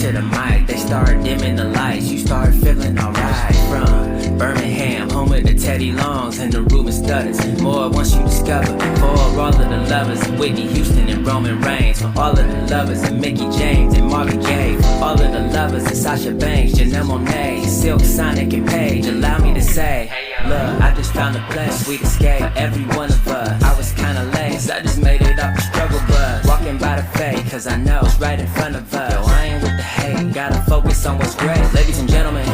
to the mic, they start dimming the lights. You start feeling alright. From Birmingham, home of the Teddy Longs and the Ruben Studders. More once you discover. For all of the lovers of Whitney Houston and Roman Reigns. For all of the lovers of Mickie James and Marvin Gaye. For all of the lovers of Sasha Banks, Janelle Monáe, Silk Sonic and Paige. Allow me to say, look, I just found a place, sweet escape. Every one of us, I was kinda lazy, I just made it up the struggle bus. Walking by the fate, cause I know it's right in front of us. Yo, I ain't with the hate, gotta focus on what's great. Ladies and gentlemen,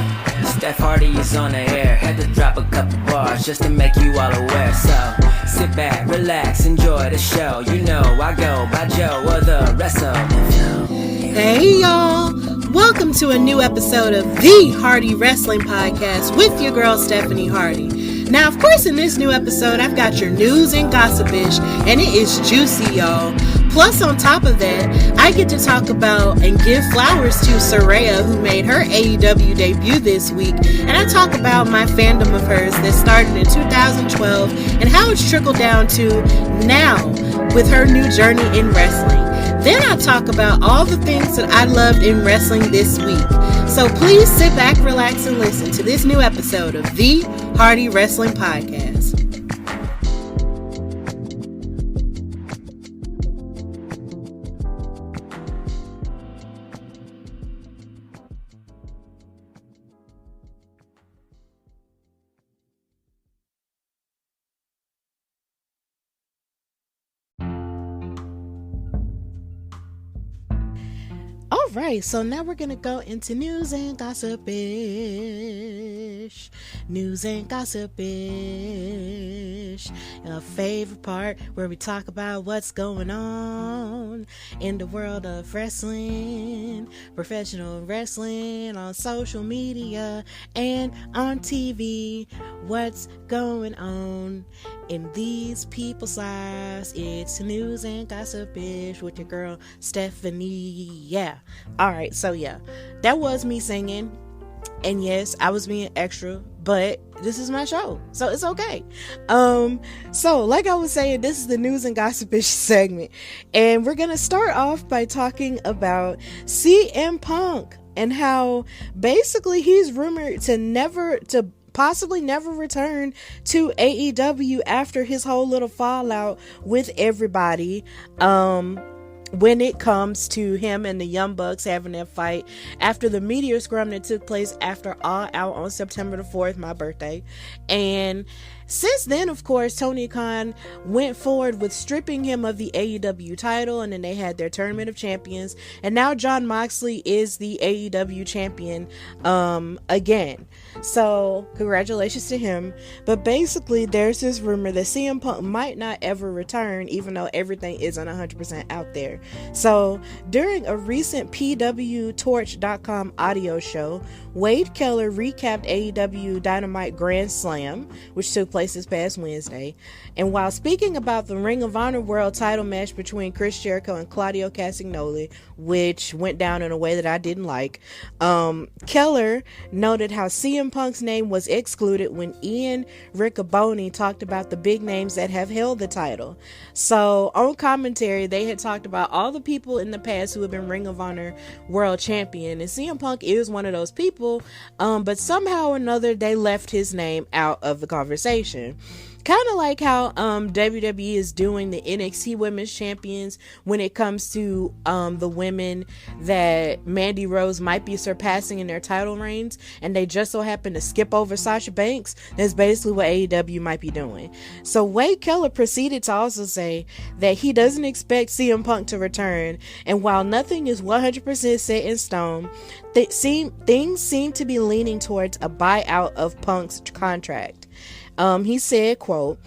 Steph Hardy is on the air. Had to drop a couple bars just to make you all aware. So, sit back, relax, enjoy the show. You know I go by Joe or the rest of them. Hey y'all! Welcome to a new episode of the Hardy Wrestling Podcast with your girl Stephanie Hardy. Now, of course, in this new episode, I've got your news and gossip-ish, and it is juicy, y'all. Plus, on top of that, I get to talk about and give flowers to Saraya, who made her AEW debut this week, and I talk about my fandom of hers that started in 2012 and how it's trickled down to now with her new journey in wrestling. Then I talk about all the things that I loved in wrestling this week. So please sit back, relax, and listen to this new episode of the Hardy Wrestling Podcast. Alright, so now we're going to go into news and gossip-ish. News and gossip-ish. A favorite part where we talk about what's going on in the world of wrestling, professional wrestling, on social media, and on TV. What's going on in these people's lives? It's news and gossip-ish with your girl Stephanie. Yeah. Alright, so yeah, that was me singing, and yes, I was being extra, but this is my show, so it's okay. So like I was saying, this is the news and gossip-ish segment, and we're gonna start off by talking about CM Punk and how basically he's rumored to possibly never return to AEW after his whole little fallout with everybody. When it comes to him and the Young Bucks having that fight after the meteor scrum that took place after All Out on September the 4th, my birthday. And since then, of course, Tony Khan went forward with stripping him of the AEW title, and then they had their Tournament of Champions, and now Jon Moxley is the AEW champion again. So congratulations to him. But basically, there's this rumor that CM Punk might not ever return, even though everything isn't 100% out there. So during a recent PWTorch.com audio show, Wade Keller recapped AEW Dynamite Grand Slam, which took place this past Wednesday. And while speaking about the Ring of Honor World title match between Chris Jericho and Claudio Castagnoli, which went down in a way that I didn't like, Keller noted how CM Punk's name was excluded when Ian Riccoboni talked about the big names that have held the title. So on commentary, they had talked about all the people in the past who have been Ring of Honor World Champion, and CM Punk is one of those people, but somehow or another they left his name out of the conversation. Kind of like how WWE is doing the NXT Women's Champions when it comes to the women that Mandy Rose might be surpassing in their title reigns, and they just so happen to skip over Sasha Banks. That's basically what AEW might be doing. So Wade Keller proceeded to also say that he doesn't expect CM Punk to return, and while nothing is 100% set in stone, things seem to be leaning towards a buyout of Punk's contract. He said, quote,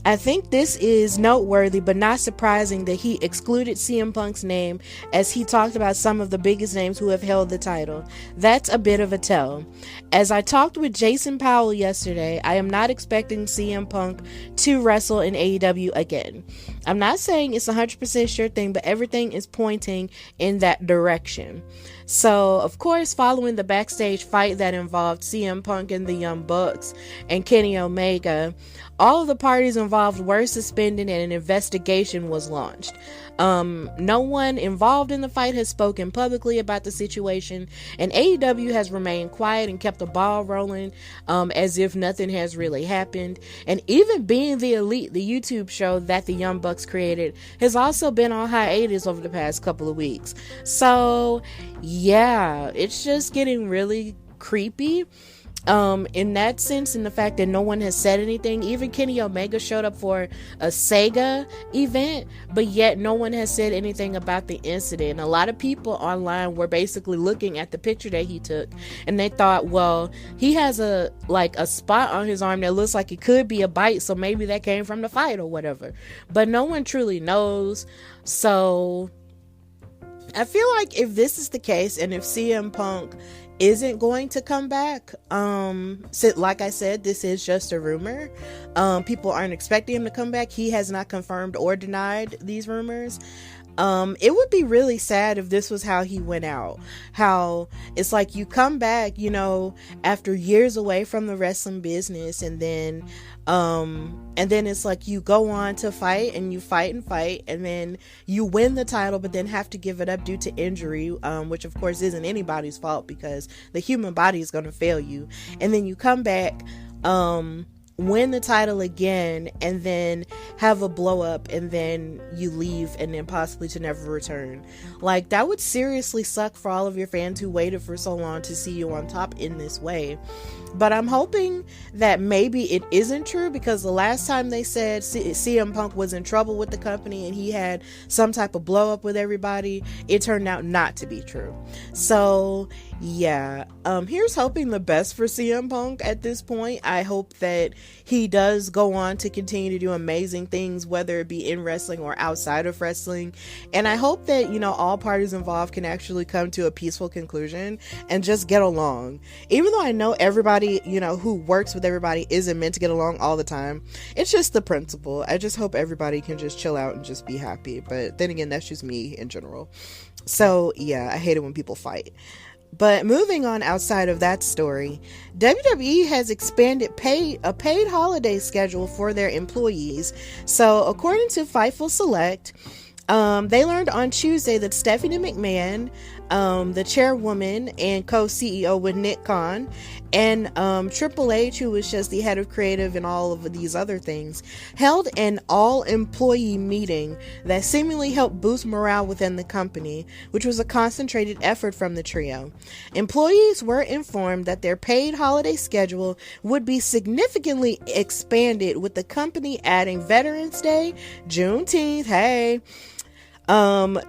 "I think this is noteworthy but not surprising that he excluded CM Punk's name as he talked about some of the biggest names who have held the title. That's a bit of a tell. As I talked with Jason Powell yesterday, I am not expecting CM Punk to wrestle in AEW again. I'm not saying it's 100% sure thing, but everything is pointing in that direction." So, of course, following the backstage fight that involved CM Punk and the Young Bucks and Kenny Omega, all of the parties involved were suspended and an investigation was launched. No one involved in the fight has spoken publicly about the situation, and AEW has remained quiet and kept the ball rolling as if nothing has really happened. And even Being the Elite, the YouTube show that the Young Bucks created, has also been on hiatus over the past couple of weeks. So yeah, it's just getting really creepy in that sense, in the fact that no one has said anything. Even Kenny Omega showed up for a Sega event, but yet no one has said anything about the incident. A lot of people online were basically looking at the picture that he took, and they thought, well, he has a spot on his arm that looks like it could be a bite, so maybe that came from the fight or whatever. But no one truly knows. So I feel like if this is the case, and if CM Punk isn't going to come back, so like I said, this is just a rumor. People aren't expecting him to come back. He has not confirmed or denied these rumors. It would be really sad if this was how he went out. How it's like you come back, after years away from the wrestling business, and then it's like you go on to fight, and you fight, and then you win the title, but then have to give it up due to injury, which of course isn't anybody's fault because the human body is going to fail you. And then you come back, win the title again, and then have a blow up, and then you leave, and then possibly to never return. Like, that would seriously suck for all of your fans who waited for so long to see you on top in this way. But I'm hoping that maybe it isn't true, because the last time they said CM Punk was in trouble with the company and he had some type of blow up with everybody, it turned out not to be true. So yeah, here's hoping the best for CM Punk at this point. I hope that he does go on to continue to do amazing things, whether it be in wrestling or outside of wrestling. And I hope that, all parties involved can actually come to a peaceful conclusion and just get along. Even though I know everybody, who works with everybody isn't meant to get along all the time. It's just the principle. I just hope everybody can just chill out and just be happy. But then again, that's just me in general. So yeah, I hate it when people fight. But moving on outside of that story, WWE has expanded a paid holiday schedule for their employees. So according to Fightful Select, they learned on Tuesday that Stephanie McMahon, the chairwoman and co-CEO with Nick Khan, and Triple H, who was just the head of creative and all of these other things, held an all-employee meeting that seemingly helped boost morale within the company, which was a concentrated effort from the trio. Employees were informed that their paid holiday schedule would be significantly expanded, with the company adding Veterans Day, Juneteenth,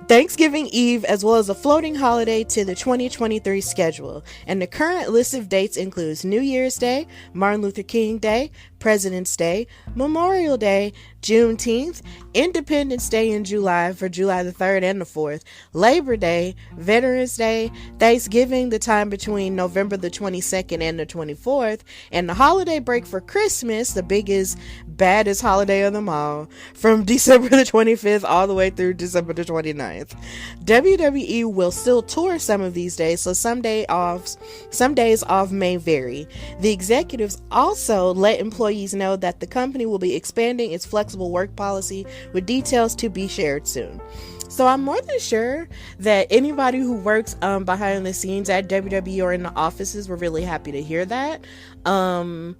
Thanksgiving Eve, as well as a floating holiday to the 2023 schedule. And the current list of dates includes New Year's Day, Martin Luther King Day, President's Day, Memorial Day, Juneteenth, Independence Day in July for July the 3rd and the 4th, Labor Day, Veterans Day, Thanksgiving the time between November the 22nd and the 24th, and the holiday break for Christmas, the biggest, baddest holiday of them all, from December the 25th all the way through December the 29th. WWE will still tour some of these days, so some days off may vary. The executives also let employees know that the company will be expanding its flexible work policy, with details to be shared soon. So I'm more than sure that anybody who works behind the scenes at WWE or in the offices were really happy to hear that. And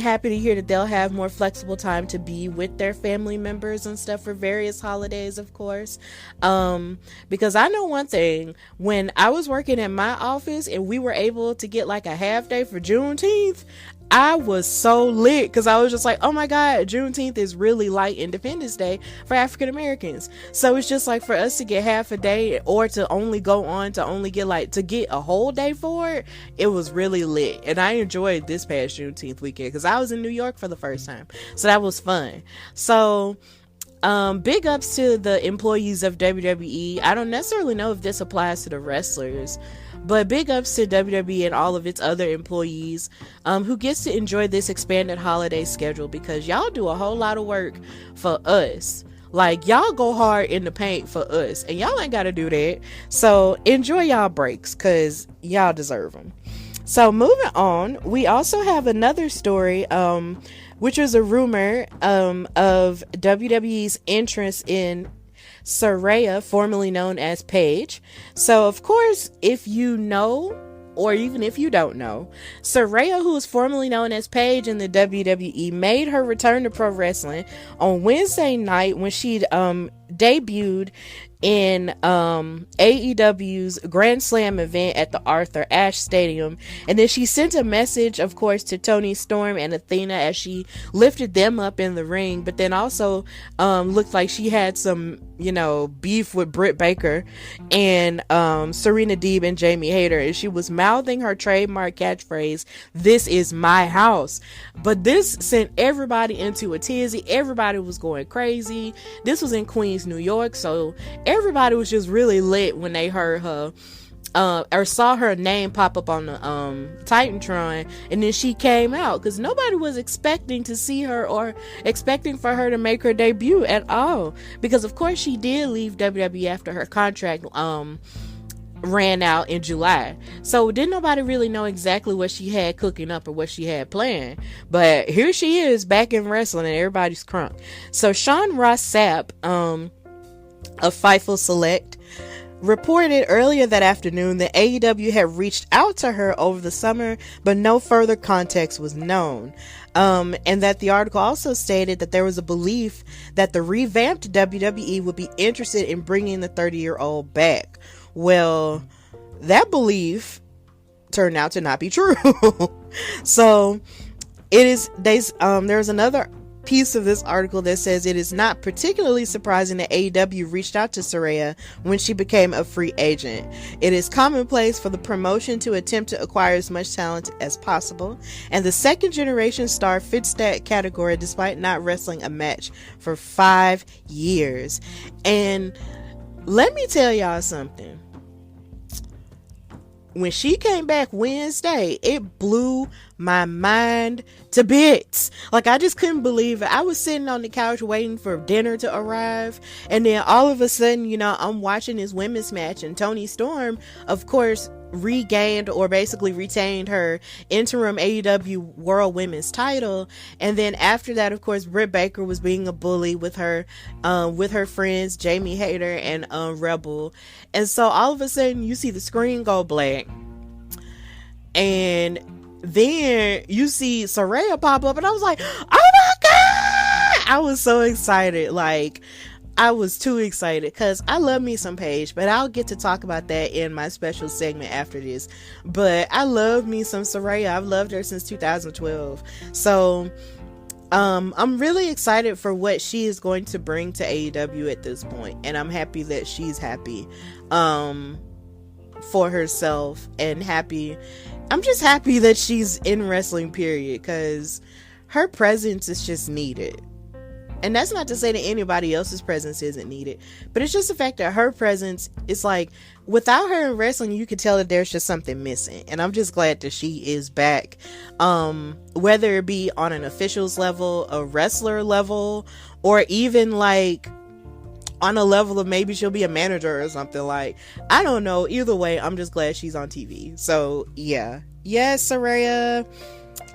happy to hear that they'll have more flexible time to be with their family members and stuff for various holidays, of course. Because I know one thing, when I was working at my office and we were able to get like a half day for Juneteenth, I was so lit, because I was just like, oh my God, Juneteenth is really like Independence Day for African Americans. So it's just like for us to get half a day, or to only go on to only get to get a whole day for it, it was really lit. And I enjoyed this past Juneteenth weekend because I was in New York for the first time. So that was fun. So big ups to the employees of WWE. I don't necessarily know if this applies to the wrestlers, but big ups to WWE and all of its other employees who gets to enjoy this expanded holiday schedule, because y'all do a whole lot of work for us. Like, y'all go hard in the paint for us, and y'all ain't gotta do that. So enjoy y'all breaks, because y'all deserve them. So moving on, we also have another story, which was a rumor of WWE's interest in Saraya, formerly known as Paige. So, of course, if you know, or even if you don't know, Saraya, who was formerly known as Paige in the WWE, made her return to pro wrestling on Wednesday night when she debuted in AEW's Grand Slam event at the Arthur Ashe Stadium. And then she sent a message, of course, to Toni Storm and Athena as she lifted them up in the ring, but then also looked like she had some, beef with Britt Baker and Serena Deeb and Jamie Hayter, and she was mouthing her trademark catchphrase, "This is my house." But this sent everybody into a tizzy. Everybody was going crazy. This was in Queens, New York, so everybody was just really lit when they heard her or saw her name pop up on the Titantron, and then she came out, because nobody was expecting to see her or expecting for her to make her debut at all, because of course she did leave WWE after her contract ran out in July. So didn't nobody really know exactly what she had cooking up or what she had planned. But here she is back in wrestling and everybody's crunk. So Sean Ross Sapp of Fightful Select reported earlier that afternoon that AEW had reached out to her over the summer, but no further context was known. And that the article also stated that there was a belief that the revamped WWE would be interested in bringing the 30-year-old back. Well, that belief turned out to not be true. So there's another piece of this article that says it is not particularly surprising that AEW reached out to Saraya when she became a free agent. It is commonplace for the promotion to attempt to acquire as much talent as possible, and the second generation star fits that category despite not wrestling a match for 5 years. And let me tell y'all something. When she came back Wednesday, it blew my mind to bits. Like, I just couldn't believe it. I was sitting on the couch waiting for dinner to arrive, and then all of a sudden, I'm watching this women's match, and Toni Storm, of course, regained or basically retained her interim AEW World Women's title. And then after that, of course, Britt Baker was being a bully with her friends Jamie Hayter and Rebel. And so all of a sudden you see the screen go black, and then you see Saraya pop up, and I was like, oh my god, I was so excited. Like, I was too excited, because I love me some Paige, but I'll get to talk about that in my special segment after this. But I love me some Saraya. I've loved her since 2012. So I'm really excited for what she is going to bring to AEW at this point, and I'm happy that she's happy for herself, and I'm just happy that she's in wrestling, period, because her presence is just needed. And that's not to say that anybody else's presence isn't needed, but it's just the fact that her presence is like, without her in wrestling, you can tell that there's just something missing. And I'm just glad that she is back, whether it be on an officials level, a wrestler level, or even like on a level of maybe she'll be a manager or something. Like, I don't know. Either way, I'm just glad she's on TV. So yeah. Yes, Saraya.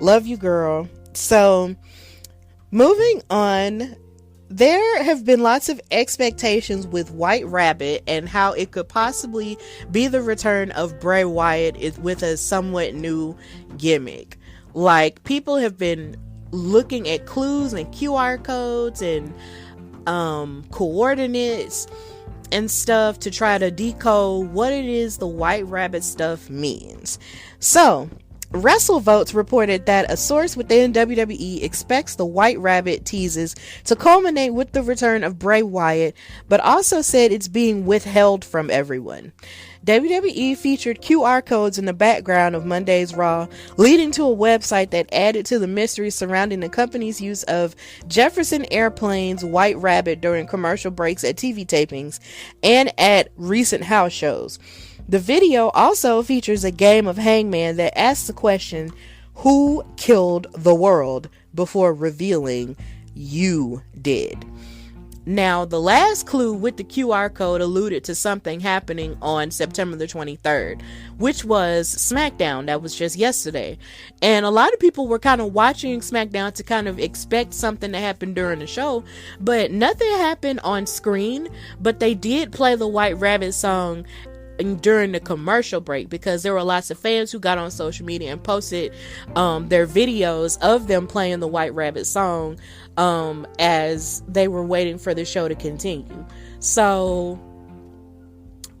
Love you, girl. So moving on, there have been lots of expectations with White Rabbit and how it could possibly be the return of Bray Wyatt with a somewhat new gimmick. Like, people have been looking at clues and QR codes and coordinates and stuff to try to decode what it is the White Rabbit stuff means. So WrestleVotes reported that a source within WWE expects the White Rabbit teases to culminate with the return of Bray Wyatt, but also said it's being withheld from everyone. WWE featured QR codes in the background of Monday's Raw, leading to a website that added to the mystery surrounding the company's use of Jefferson Airplane's White Rabbit during commercial breaks at TV tapings and at recent house shows. The video also features a game of Hangman that asks the question, "Who killed the world?" before revealing, "You did." Now, the last clue with the QR code alluded to something happening on September the 23rd, which was SmackDown. That was just yesterday. And a lot of people were kind of watching SmackDown to kind of expect something to happen during the show, but nothing happened on screen. But they did play the White Rabbit song during the commercial break, because there were lots of fans who got on social media and posted their videos of them playing the White Rabbit song as they were waiting for the show to continue. So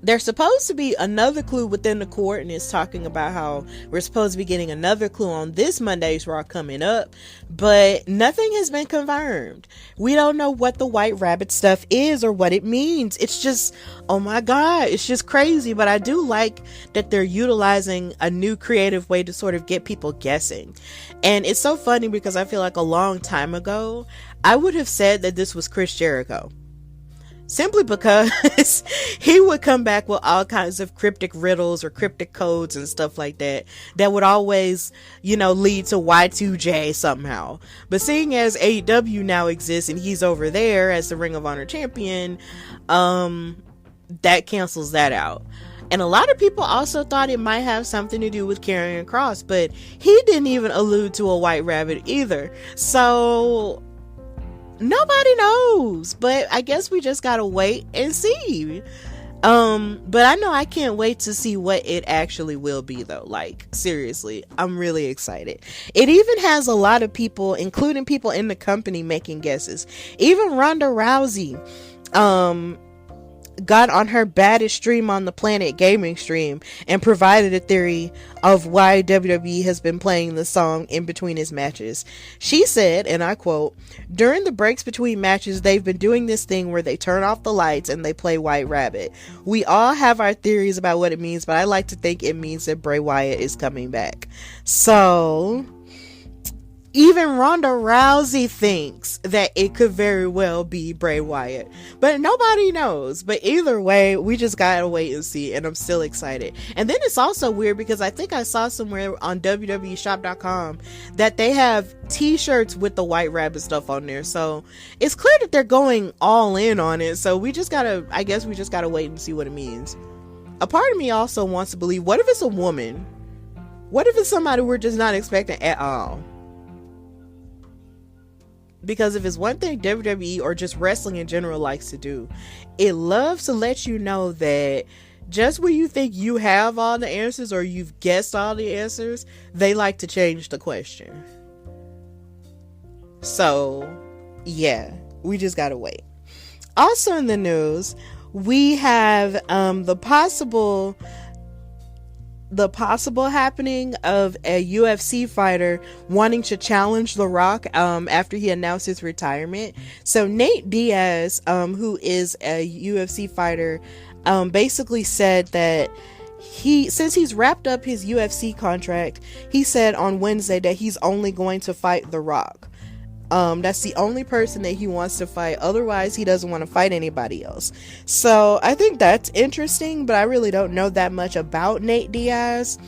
there's supposed to be another clue within the court, and it's talking about how we're supposed to be getting another clue on this Monday's Raw coming up, but nothing has been confirmed. We don't know what the White Rabbit stuff is or what it means. It's just, oh my God, it's just crazy. But I do like that they're utilizing a new creative way to sort of get people guessing. And it's so funny because I feel like a long time ago, I would have said that this was Chris Jericho. Simply because he would come back with all kinds of cryptic riddles or cryptic codes and stuff like that would always, lead to Y2J somehow. But seeing as AEW now exists and he's over there as the Ring of Honor champion, that cancels that out. And a lot of people also thought it might have something to do with Karrion Kross, but he didn't even allude to a White Rabbit either. So nobody knows, but I guess we just gotta wait and see. But I know I can't wait to see what it actually will be, though. Like, seriously, I'm really excited. It even has a lot of people, including people in the company, making guesses. Even Ronda Rousey got on her baddest stream on the planet, gaming stream, and provided a theory of why WWE has been playing the song in between his matches. She said, and I quote, "During the breaks between matches, they've been doing this thing where they turn off the lights and they play White Rabbit. We all have our theories about what it means, but I like to think it means that Bray Wyatt is coming back." So even Ronda Rousey thinks that it could very well be Bray Wyatt, but nobody knows. But either way, we just gotta wait and see, and I'm still excited. And then it's also weird because I think I saw somewhere on WWEshop.com that they have t-shirts with the White Rabbit stuff on there, so it's clear that they're going all in on it. So I guess we just gotta wait and see what it means. A part of me also wants to believe, what if it's a woman? What if it's somebody we're just not expecting at all? Because if it's one thing WWE or just wrestling in general likes to do, it loves to let you know that just when you think you have all the answers or you've guessed all the answers, they like to change the question. So, yeah, we just gotta wait. Also in the news, we have the possible happening of a UFC fighter wanting to challenge The Rock after he announced his retirement. So Nate Diaz, who is a UFC fighter, basically said that since he's wrapped up his UFC contract, he said on Wednesday that he's only going to fight The Rock. That's the only person that he wants to fight. Otherwise, he doesn't want to fight anybody else. So I think that's interesting, but I really don't know that much about Nate Diaz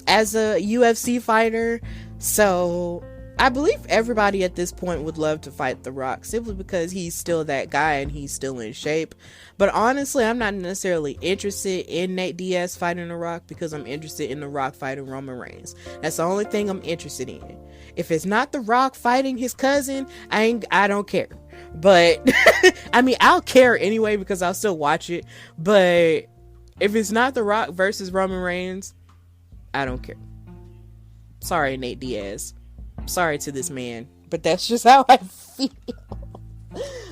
as a UFC fighter. So I believe everybody at this point would love to fight The Rock, simply because he's still that guy and he's still in shape. But honestly, I'm not necessarily interested in Nate Diaz fighting The Rock, because I'm interested in The Rock fighting Roman Reigns. That's the only thing I'm interested in. If it's not The Rock fighting his cousin, I don't care. But I mean, I'll care anyway because I'll still watch it. But if it's not The Rock versus Roman Reigns, I don't care. Sorry, Nate Diaz. Sorry to this man, but that's just how I feel.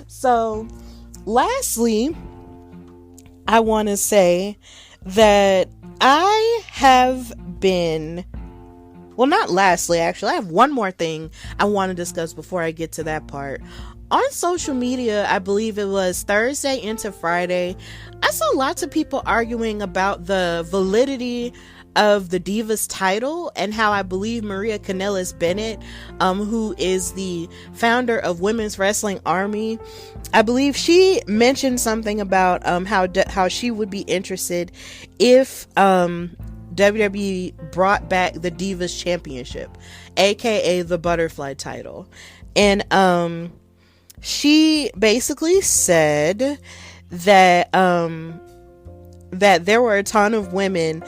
So, lastly, I want to say that I have been... Well, not lastly, actually. I have one more thing I want to discuss before I get to that part. On social media, I believe it was Thursday into Friday, I saw lots of people arguing about the validity of the Divas title, and how I believe Maria Kanellis Bennett, who is the founder of Women's Wrestling Army, I believe she mentioned something about how she would be interested if WWE brought back the Divas Championship, aka the Butterfly title. And she basically said that that there were a ton of women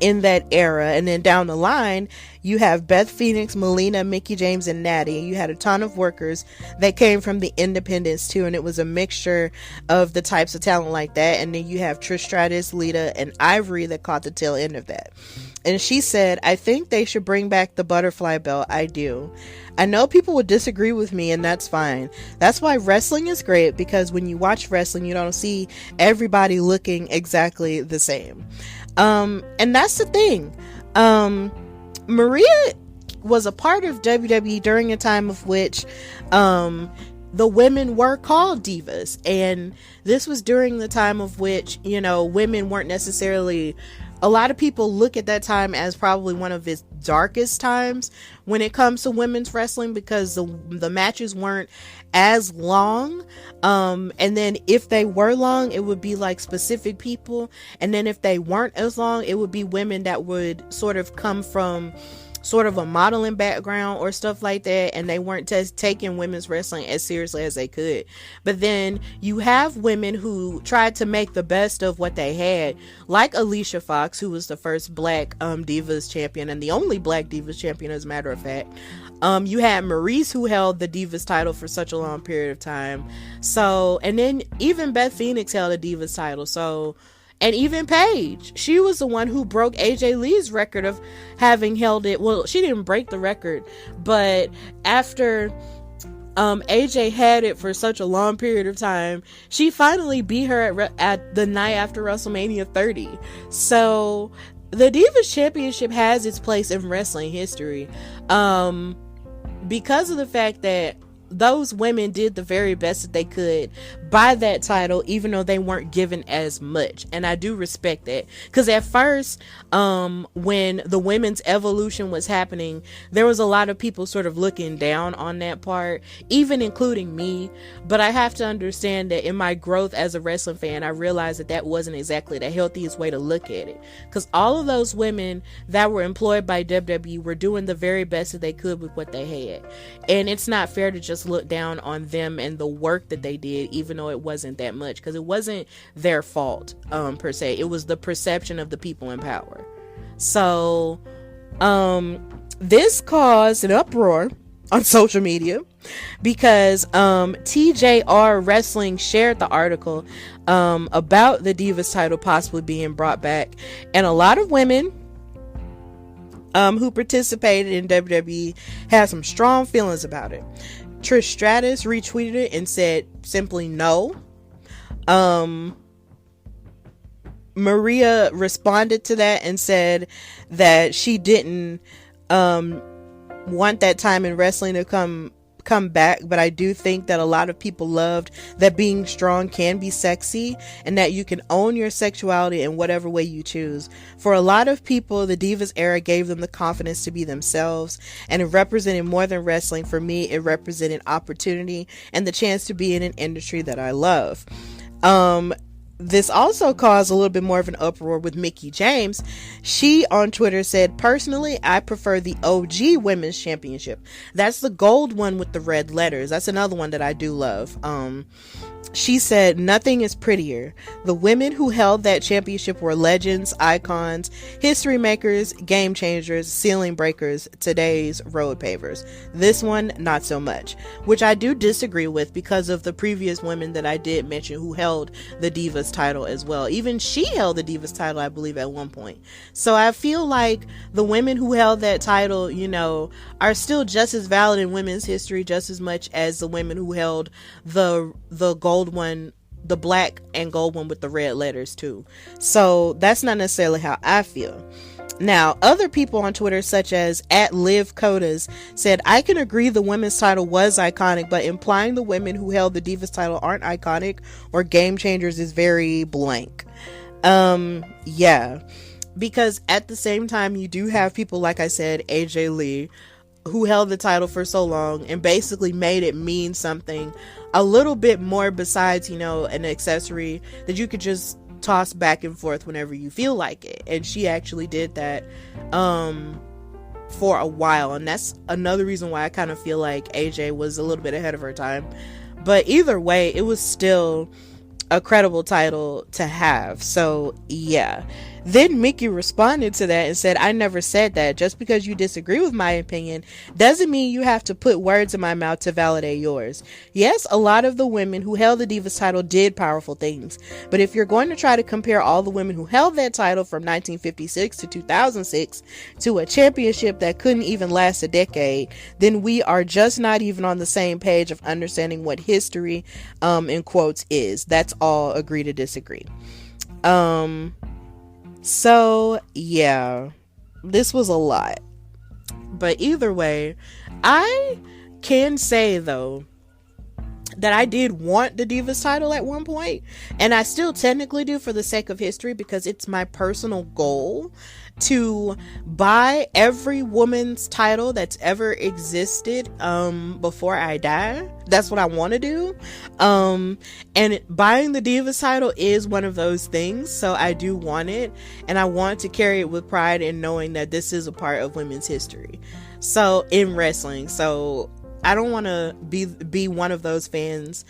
in that era, and then down the line you have Beth Phoenix, Melina, Mickie James, and Natty. You had a ton of workers that came from the independents too, and it was a mixture of the types of talent like that. And then you have Trish Stratus, Lita, and Ivory that caught the tail end of that. And she said, I think they should bring back the butterfly belt. I do. I know people would disagree with me, and that's fine. That's why wrestling is great, because when you watch wrestling, you don't see everybody looking exactly the same. And that's the thing. Maria was a part of WWE during a time of which the women were called divas. And this was during the time of which, you know, women weren't necessarily... A lot of people look at that time as probably one of its darkest times when it comes to women's wrestling, because the matches weren't as long. And then if they were long, it would be like specific people. And then if they weren't as long, it would be women that would sort of come from sort of a modeling background or stuff like that, and they weren't taking women's wrestling as seriously as they could. But then you have women who tried to make the best of what they had, like Alicia Fox, who was the first black Divas champion, and the only black Divas champion, as a matter of fact. You had Maurice, who held the Divas title for such a long period of time. So, and then even Beth Phoenix held a Divas title. So, and even Paige, she was the one who broke AJ Lee's record of having held it. Well, she didn't break the record, but after AJ had it for such a long period of time, she finally beat her at the night after WrestleMania 30. So the Divas Championship has its place in wrestling history, because of the fact that those women did the very best that they could by that title, even though they weren't given as much. And I do respect that, because at first, when the women's evolution was happening, there was a lot of people sort of looking down on that part, even including me. But I have to understand that in my growth as a wrestling fan, I realized that that wasn't exactly the healthiest way to look at it, because all of those women that were employed by WWE were doing the very best that they could with what they had. And it's not fair to just look down on them and the work that they did, even though it wasn't that much, because it wasn't their fault per se. It was the perception of the people in power. So this caused an uproar on social media, because TJR Wrestling shared the article about the Divas title possibly being brought back, and a lot of women who participated in WWE had some strong feelings about it. Trish Stratus retweeted it and said simply no. Maria responded to that and said that she didn't want that time in wrestling to come back, but I do think that a lot of people loved that being strong can be sexy, and that you can own your sexuality in whatever way you choose. For a lot of people, the Divas era gave them the confidence to be themselves, and it represented more than wrestling. For me, it represented opportunity and the chance to be in an industry that I love. This also caused a little bit more of an uproar with Mickie James. She on Twitter said, personally, I prefer the OG Women's Championship. That's the gold one with the red letters. That's another one that I do love. She said, nothing is prettier. The women who held that championship were legends, icons, history makers, game changers, ceiling breakers, today's road pavers. This one, not so much, which I do disagree with, because of the previous women that I did mention who held the Divas title as well. Even she held the Divas title, I believe, at one point. So I feel like the women who held that title, you know, are still just as valid in women's history, just as much as the women who held the gold one, the black and gold one with the red letters too. So that's not necessarily how I feel. Now, other people on Twitter, such as @LiveCodas, said, I can agree the women's title was iconic, but implying the women who held the Divas title aren't iconic or game changers is very blank. Yeah, because at the same time, you do have people, like I said, AJ Lee, who held the title for so long and basically made it mean something a little bit more besides, you know, an accessory that you could just toss back and forth whenever you feel like it. And she actually did that for a while, and that's another reason why I kind of feel like AJ was a little bit ahead of her time. But either way, it was still a credible title to have. So yeah. Then Mickie responded to that and said, I never said that. Just because you disagree with my opinion doesn't mean you have to put words in my mouth to validate yours. Yes, a lot of the women who held the Divas title did powerful things. But if you're going to try to compare all the women who held that title from 1956 to 2006 to a championship that couldn't even last a decade, then we are just not even on the same page of understanding what history, in quotes, is. That's all. Agree to disagree. So yeah, this was a lot. But either way, I can say though that I did want the Divas title at one point, and I still technically do for the sake of history, because it's my personal goal to buy every woman's title that's ever existed before I die. That's what I want to do. And buying the Divas title is one of those things, so I do want it, and I want to carry it with pride in knowing that this is a part of women's history, so in wrestling. So I don't want to be one of those fans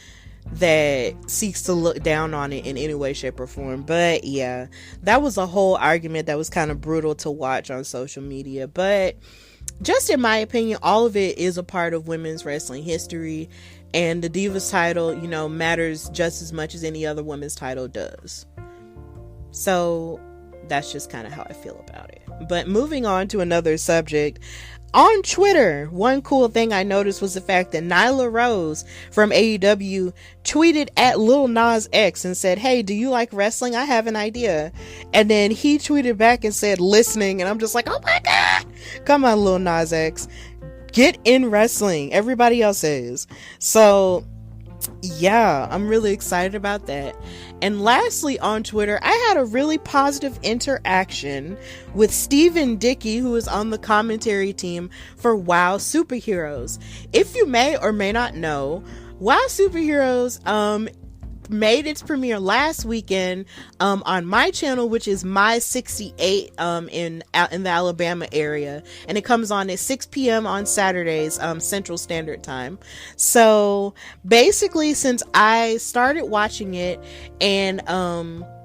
that seeks to look down on it in any way, shape, or form. But yeah, that was a whole argument that was kind of brutal to watch on social media. But just in my opinion, all of it is a part of women's wrestling history, and the Divas title, you know, matters just as much as any other women's title does. So that's just kind of how I feel about it. But moving on to another subject. On Twitter, one cool thing I noticed was the fact that Nyla Rose from AEW tweeted at Lil Nas X and said, hey, do you like wrestling? I have an idea. And then he tweeted back and said, listening. And I'm just like, oh my God, come on, Lil Nas X, get in wrestling. Everybody else is. So yeah, I'm really excited about that. And lastly, on Twitter, I had a really positive interaction with Stephen Dickey, who is on the commentary team for WoW Superheroes. If you may or may not know, WoW Superheroes made its premiere last weekend on my channel, which is my 68 in the Alabama area, and it comes on at 6 p.m. on Saturdays Central Standard Time. So basically, since I started watching it, and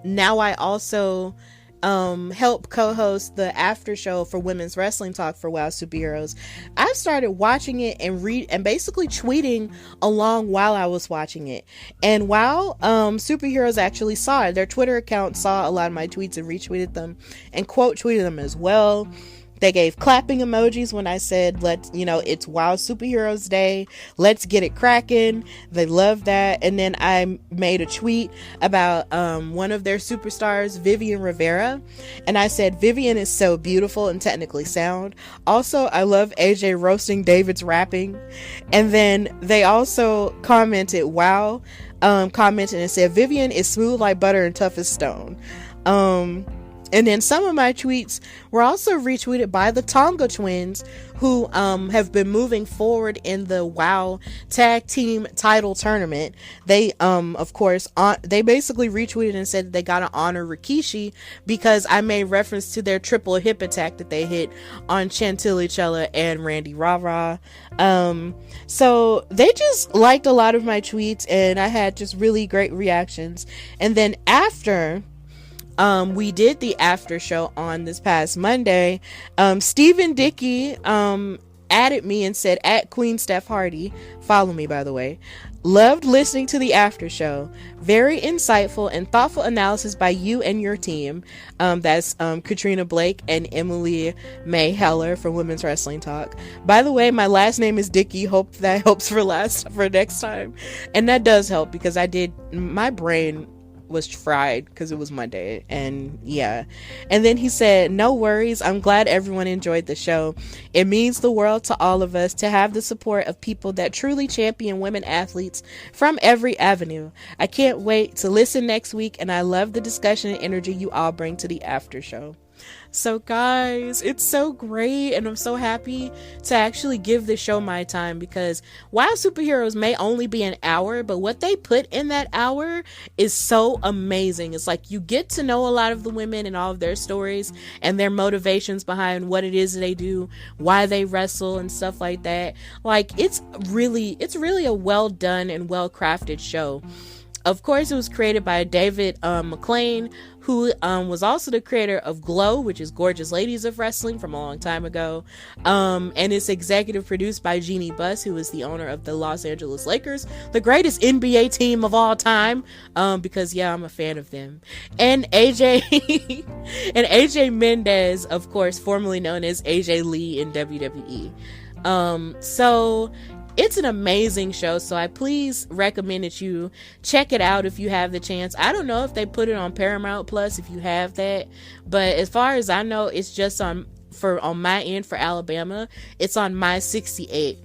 now I also help co-host the after show for Women's Wrestling Talk for WoW Superheroes, I started watching it and basically tweeting along while I was watching it. And WoW Superheroes actually saw it. Their Twitter account saw a lot of my tweets and retweeted them and quote tweeted them as well. They gave clapping emojis when I said, it's WoW Superheroes Day. Let's get it cracking. They loved that. And then I made a tweet about one of their superstars, Vivian Rivera. And I said, Vivian is so beautiful and technically sound. Also, I love AJ roasting David's rapping. And then they also commented, commented and said, Vivian is smooth like butter and tough as stone. And then some of my tweets were also retweeted by the Tonga twins, who have been moving forward in the WoW tag team title tournament. They of course they basically retweeted and said that they gotta honor Rikishi because I made reference to their triple hip attack that they hit on Chantilly Chella and Randy Rara. So they just liked a lot of my tweets, and I had just really great reactions. And then after we did the after show on this past Monday, Stephen Dickey added me and said, at Queen Steph Hardy, follow me by the way, loved listening to the after show, very insightful and thoughtful analysis by you and your team. That's Katrina Blake and Emily May Heller from Women's Wrestling Talk. By the way, my last name is Dickey. Hope that helps for next time. And that does help because my brain was fried because it was Monday, and yeah. And then he said, no worries, I'm glad everyone enjoyed the show. It means the world to all of us to have the support of people that truly champion women athletes from every avenue. I can't wait to listen next week, and I love the discussion and energy you all bring to the after show. So guys, it's so great, and I'm so happy to actually give this show my time, because Wild Superheroes may only be an hour, but what they put in that hour is so amazing. It's like you get to know a lot of the women and all of their stories and their motivations behind what it is they do, why they wrestle and stuff like that. Like it's really a well done and well crafted show. Of course, it was created by David McLean, who was also the creator of Glow, which is Gorgeous Ladies of Wrestling from a long time ago. And it's executive produced by Jeannie Buss, who is the owner of the Los Angeles Lakers, the greatest NBA team of all time, because yeah, I'm a fan of them. And AJ Mendez, of course, formerly known as AJ Lee in WWE. So it's an amazing show, so I please recommend that you check it out if you have the chance. I don't know if they put it on Paramount Plus if you have that, but as far as I know, it's just on my end for Alabama. It's on My 68.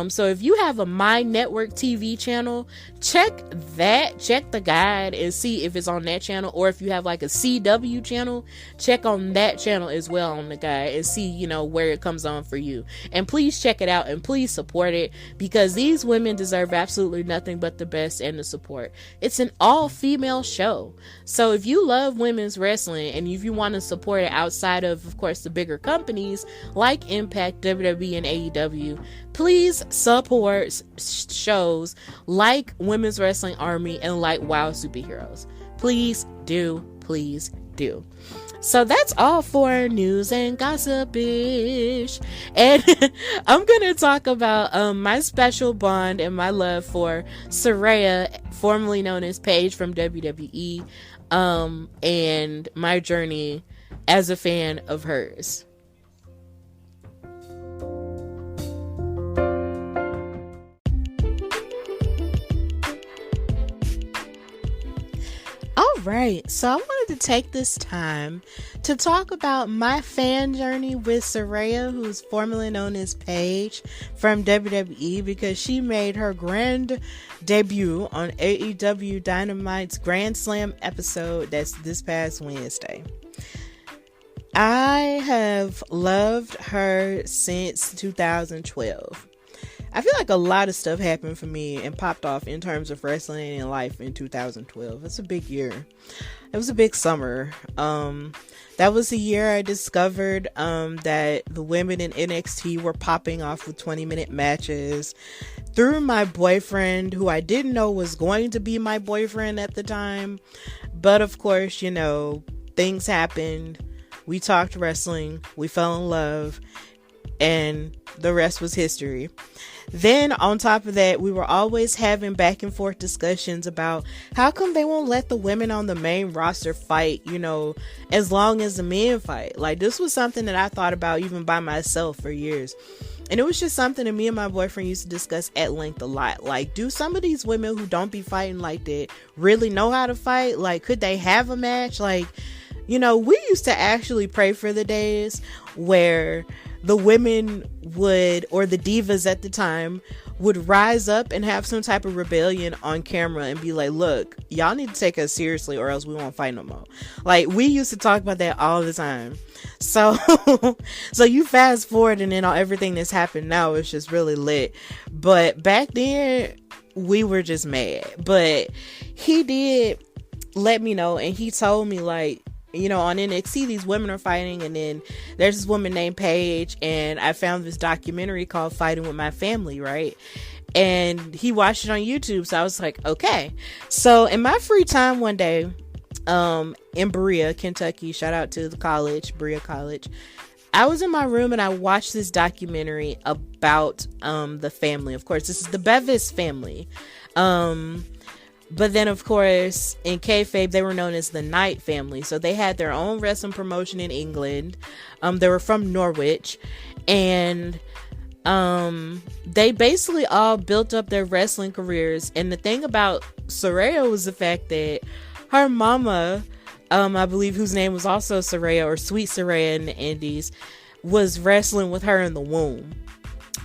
So if you have a My Network TV channel, check the guide and see if it's on that channel, or if you have like a CW channel, check on that channel as well on the guide and see, where it comes on for you. And please check it out and please support it, because these women deserve absolutely nothing but the best and the support. It's an all-female show. So if you love women's wrestling and if you want to support it outside of course, the bigger companies like Impact, WWE, and AEW, please support shows like Women's Wrestling Army and like Wild Superheroes. Please do. So that's all for news and gossip-ish. And I'm going to talk about my special bond and my love for Saraya, formerly known as Paige from WWE, and my journey as a fan of hers. Alright, so I wanted to take this time to talk about my fan journey with Saraya, who's formerly known as Paige from WWE, because she made her grand debut on AEW Dynamite's Grand Slam episode that's this past Wednesday. I have loved her since 2012. I feel like a lot of stuff happened for me and popped off in terms of wrestling and life in 2012. It's a big year. It was a big summer. That was the year I discovered that the women in NXT were popping off with 20-minute matches through my boyfriend, who I didn't know was going to be my boyfriend at the time. But of course, things happened. We talked wrestling. We fell in love. And the rest was history. Then on top of that, we were always having back and forth discussions about how come they won't let the women on the main roster fight, as long as the men fight. Like, this was something that I thought about even by myself for years. And it was just something that me and my boyfriend used to discuss at length a lot. Like, do some of these women who don't be fighting like that really know how to fight? Like, could they have a match? Like, we used to actually pray for the days where the women would, or the divas at the time, would rise up and have some type of rebellion on camera and be like, look, y'all need to take us seriously or else we won't fight no more. Like, we used to talk about that all the time. So you fast forward and then everything that's happened now is just really lit. But back then, we were just mad. But he did let me know, and he told me, like, on NXT, these women are fighting, and then there's this woman named Paige, and I found this documentary called Fighting with My Family, right? And he watched it on YouTube, so I was like, okay. So in my free time one day, in Berea, Kentucky, shout out to the college, Berea College, I was in my room and I watched this documentary about the family. Of course, this is the Bevis family. But then, of course, in kayfabe, they were known as the Knight family. So they had their own wrestling promotion in England. They were from Norwich. And they basically all built up their wrestling careers. And the thing about Saraya was the fact that her mama, I believe, whose name was also Saraya, or Sweet Saraya in the Indies, was wrestling with her in the womb.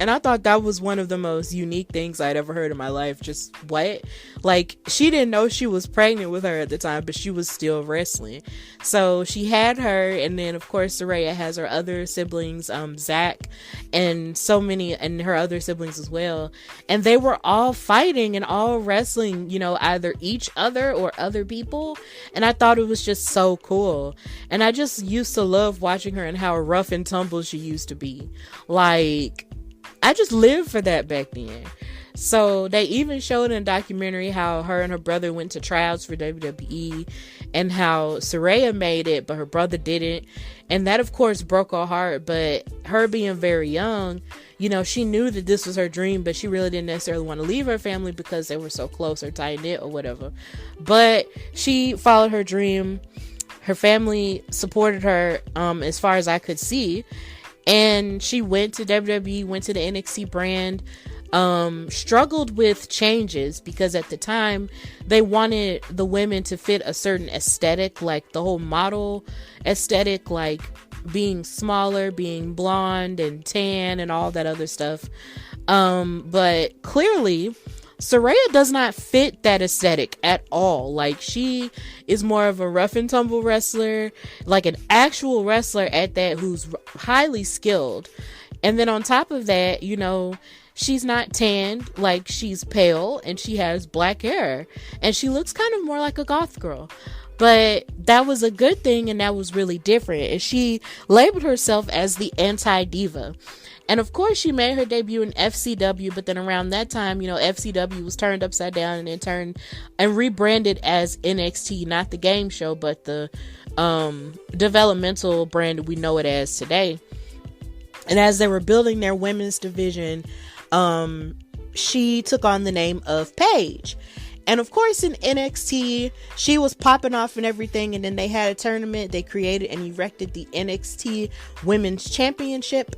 And I thought that was one of the most unique things I'd ever heard in my life. Just what? Like, she didn't know she was pregnant with her at the time, but she was still wrestling. So she had her, and then of course Saraya has her other siblings, Zach, and so many, and her other siblings as well. And they were all fighting and all wrestling, you know, either each other or other people. And I thought it was just so cool. And I just used to love watching her and how rough and tumble she used to be. Like, I just lived for that back then. So they even showed in a documentary how her and her brother went to tryouts for WWE, and how Saraya made it, but her brother didn't. And that, of course, broke her heart. But her being very young, you know, she knew that this was her dream, but she really didn't necessarily want to leave her family because they were so close or tight-knit or whatever. But she followed her dream. Her family supported her, as far as I could see. And she went to WWE, went to the NXT brand, struggled with changes because at the time they wanted the women to fit a certain aesthetic, like the whole model aesthetic, like being smaller, being blonde and tan and all that other stuff. But clearly Saraya does not fit that aesthetic at all. Like, she is more of a rough and tumble wrestler, like an actual wrestler at that, who's highly skilled. And then on top of that, you know, she's not tanned, like, she's pale and she has black hair and she looks kind of more like a goth girl. But that was a good thing, and that was really different. And she labeled herself as the anti-diva. And of course, she made her debut in FCW, but then around that time, you know, FCW was turned upside down and then turned and rebranded as NXT, not the game show, but the developmental brand we know it as today. And as they were building their women's division, she took on the name of Paige. And of course, in NXT, she was popping off and everything. And then they had a tournament. They created and erected the NXT Women's Championship.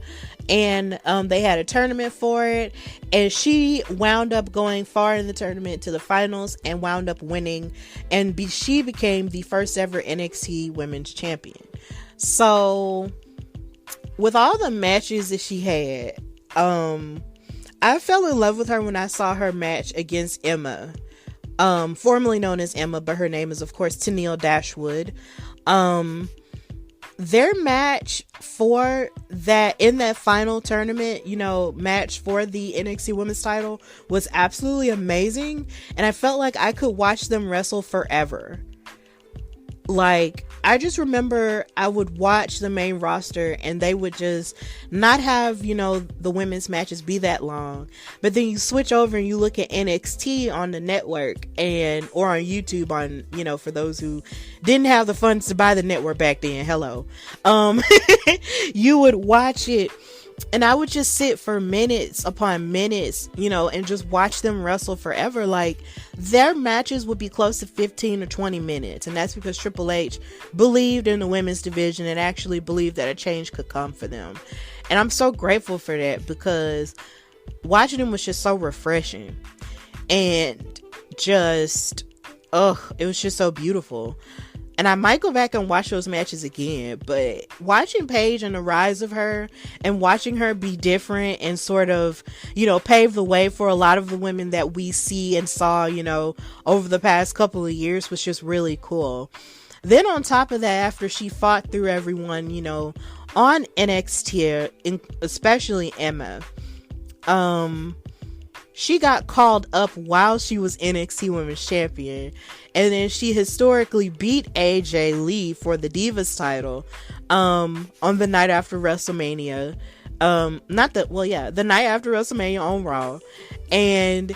And they had a tournament for it. And she wound up going far in the tournament to the finals and wound up winning. And she became the first ever NXT Women's Champion. So, with all the matches that she had, I fell in love with her when I saw her match against Emma. Formerly known as Emma, but her name is of course Tenille Dashwood. Their match for that, in that final tournament, you know, match for the NXT Women's title was absolutely amazing, and I felt like I could watch them wrestle forever. Like, I just remember I would watch the main roster and they would just not have, you know, the women's matches be that long. But then you switch over and you look at NXT on the network or on YouTube, on, you know, for those who didn't have the funds to buy the network back then. Hello. You would watch it. And I would just sit for minutes upon minutes, you know, and just watch them wrestle forever. Like, their matches would be close to 15 or 20 minutes. And that's because Triple H believed in the women's division and actually believed that a change could come for them. And I'm so grateful for that, because watching them was just so refreshing. And just, it was just so beautiful. And I might go back and watch those matches again, but watching Paige and the rise of her and watching her be different and sort of, you know, pave the way for a lot of the women that we see and saw, you know, over the past couple of years was just really cool. Then on top of that, after she fought through everyone, you know, on NXT, especially Emma, she got called up while she was NXT Women's Champion. And then she historically beat AJ Lee for the Divas title on the night after WrestleMania. The night after WrestleMania on Raw. And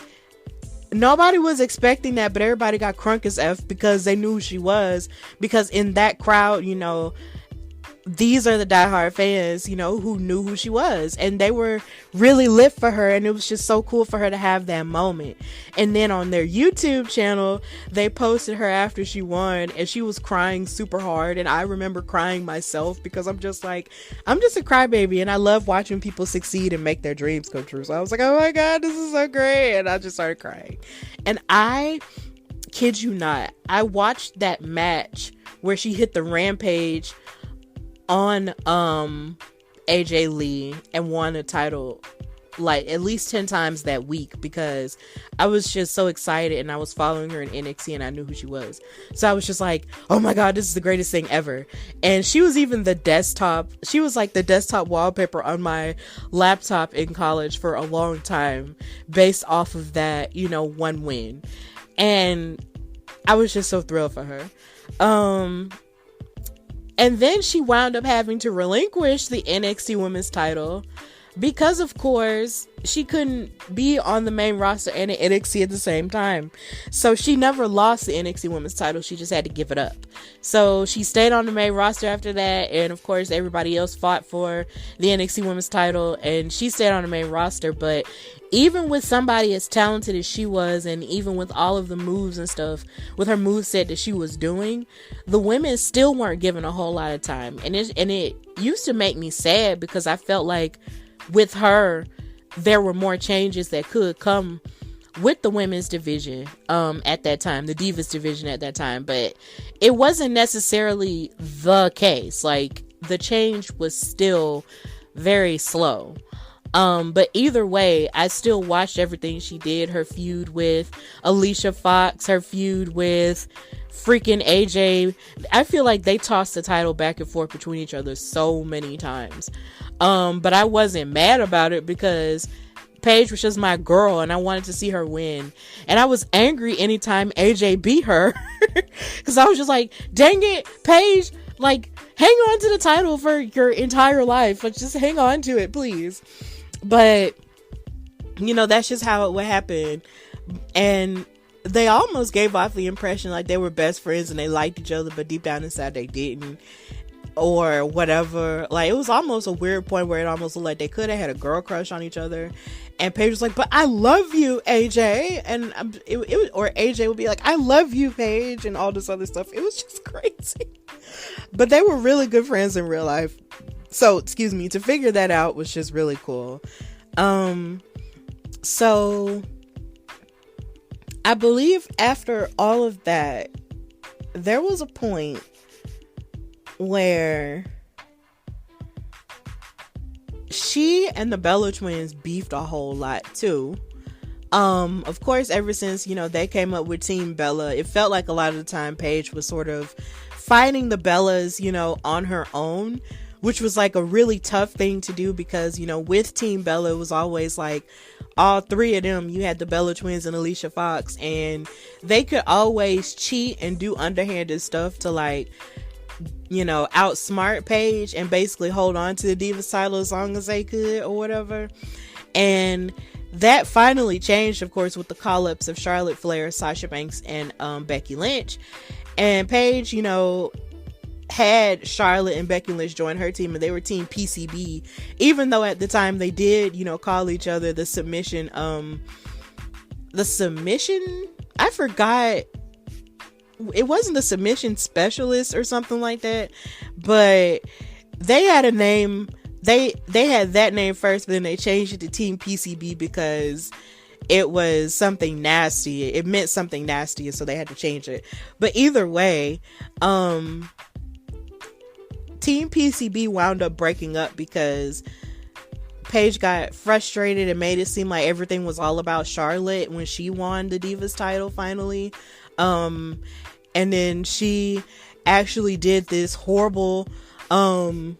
nobody was expecting that, but everybody got crunk as F because they knew who she was. Because in that crowd, you know, these are the diehard fans, you know, who knew who she was, and they were really lit for her, and it was just so cool for her to have that moment. And then on their YouTube channel, they posted her after she won, and she was crying super hard, and I remember crying myself, because I'm just a crybaby, and I love watching people succeed and make their dreams come true. So I was like, oh my god, this is so great, and I just started crying. And I kid you not, I watched that match where she hit the Rampage on AJ Lee and won a title like at least 10 times that week, because I was just so excited, and I was following her in NXT and I knew who she was. So I was just like, oh my God, this is the greatest thing ever. And she was even the desktop wallpaper on my laptop in college for a long time, based off of that, one win. And I was just so thrilled for her. And then she wound up having to relinquish the NXT Women's title because, of course, she couldn't be on the main roster and at NXT at the same time. So she never lost the NXT Women's title. She just had to give it up. So she stayed on the main roster after that. And, of course, everybody else fought for the NXT Women's title. And she stayed on the main roster. But even with somebody as talented as she was, and even with all of the moves and stuff, with her moveset that she was doing, the women still weren't given a whole lot of time. And it used to make me sad, because I felt like with her, there were more changes that could come with the women's division at that time, the Divas division at that time. But it wasn't necessarily the case. Like, the change was still very slow. But either way, I still watched everything she did. Her feud with Alicia Fox, her feud with freaking AJ. I feel like they tossed the title back and forth between each other so many times. But I wasn't mad about it, because Paige was just my girl and I wanted to see her win. And I was angry anytime AJ beat her, because I was just like, dang it, Paige, like, hang on to the title for your entire life. Like, just hang on to it, please. But, that's just how it would happen. And they almost gave off the impression like they were best friends and they liked each other, but deep down inside they didn't, or whatever. Like, it was almost a weird point where it almost looked like they could have had a girl crush on each other. And Paige was like, but I love you, AJ. And or AJ would be like, I love you, Paige, and all this other stuff. It was just crazy. But they were really good friends in real life. So, to figure that out was just really cool. So I believe after all of that, there was a point where she and the Bella Twins beefed a whole lot too. Of course, ever since, they came up with Team Bella, it felt like a lot of the time Paige was sort of fighting the Bellas, on her own, which was like a really tough thing to do, because, with Team Bella, it was always like all three of them. You had the Bella Twins and Alicia Fox, and they could always cheat and do underhanded stuff to, like, outsmart Paige and basically hold on to the Divas title as long as they could or whatever. And that finally changed, of course, with the call-ups of Charlotte Flair, Sasha Banks, and Becky Lynch. And Paige, had Charlotte and Becky Lynch join her team, and they were Team PCB, even though at the time they did, call each other the submission, I forgot, it wasn't the submission specialist or something like that, but they had a name, they had that name first, but then they changed it to Team PCB because it was something nasty. It meant something nasty, so they had to change it. But either way, Team PCB wound up breaking up because Paige got frustrated and made it seem like everything was all about Charlotte when she won the Divas title finally. And then she actually did this horrible, well,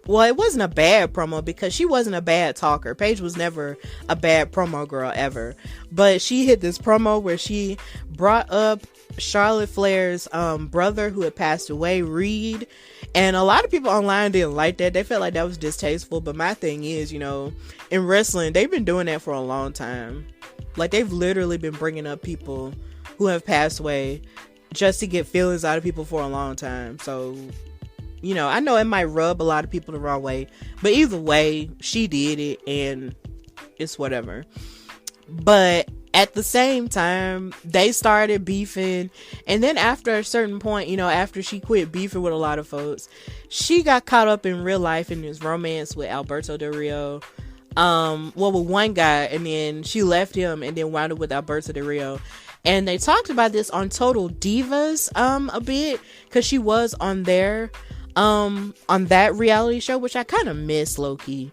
it wasn't a bad promo because she wasn't a bad talker. Paige was never a bad promo girl ever. But she hit this promo where she brought up Charlotte Flair's brother who had passed away, Reed. And a lot of people online didn't like that. They felt like that was distasteful. But my thing is, in wrestling, they've been doing that for a long time. Like, they've literally been bringing up people who have passed away just to get feelings out of people for a long time. So, I know it might rub a lot of people the wrong way, but either way, she did it and it's whatever. But at the same time, they started beefing, and then after a certain point, after she quit beefing with a lot of folks, she got caught up in real life in this romance with Alberto Del Rio. With one guy, and then she left him and then wound up with Alberto Del Rio. And they talked about this on Total Divas a bit, because she was on there on that reality show, which I kind of miss low-key.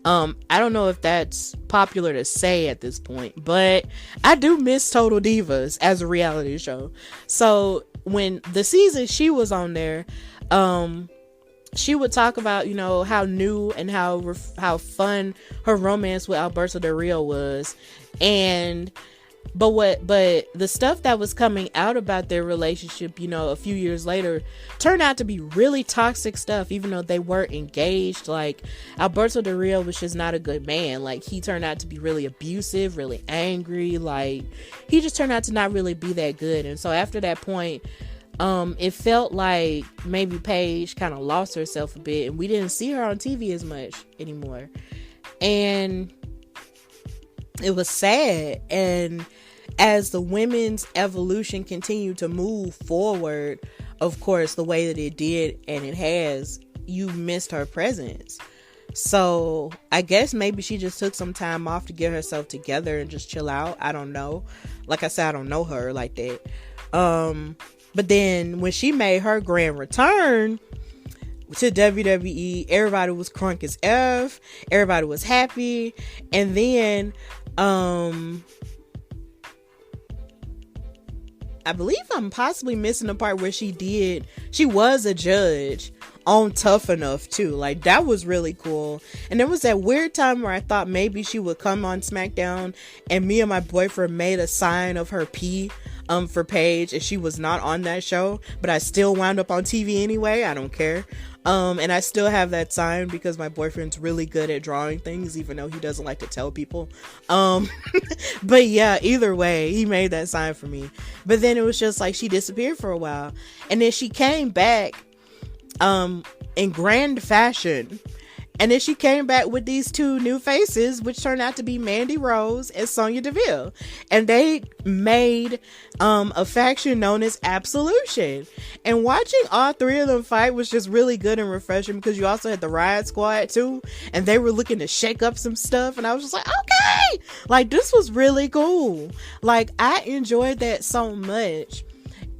I don't know if that's popular to say at this point, but I do miss Total Divas as a reality show. So when the season she was on there, she would talk about, you know, how new and how fun her romance with Alberto Del Rio was. But the stuff that was coming out about their relationship, you know, a few years later turned out to be really toxic stuff, even though they were engaged. Like, Alberto Del Rio was just not a good man. Like, he turned out to be really abusive, really angry. Like, he just turned out to not really be that good. And so after that point, it felt like maybe Paige kind of lost herself a bit, and we didn't see her on TV as much anymore. And it was sad. And as the women's evolution continued to move forward, of course, the way that it did, and it has, you missed her presence. So I guess maybe she just took some time off to get herself together and just chill out. I don't know. Like I said, I don't know her like that. But then when she made her grand return to WWE, everybody was crunk as F. Everybody was happy. And then, I believe I'm possibly missing the part where she was a judge on Tough Enough too. Like, that was really cool. And there was that weird time where I thought maybe she would come on SmackDown, and me and my boyfriend made a sign of her P for Paige, and she was not on that show, but I still wound up on TV anyway. I don't care. And I still have that sign because my boyfriend's really good at drawing things, even though he doesn't like to tell people. But yeah, either way, he made that sign for me. But then it was just like she disappeared for a while, and then she came back in grand fashion. And then she came back with these two new faces, which turned out to be Mandy Rose and Sonya Deville. And they made a faction known as Absolution. And watching all three of them fight was just really good and refreshing, because you also had the Riot Squad too. And they were looking to shake up some stuff. And I was just like, okay! Like, this was really cool. Like, I enjoyed that so much.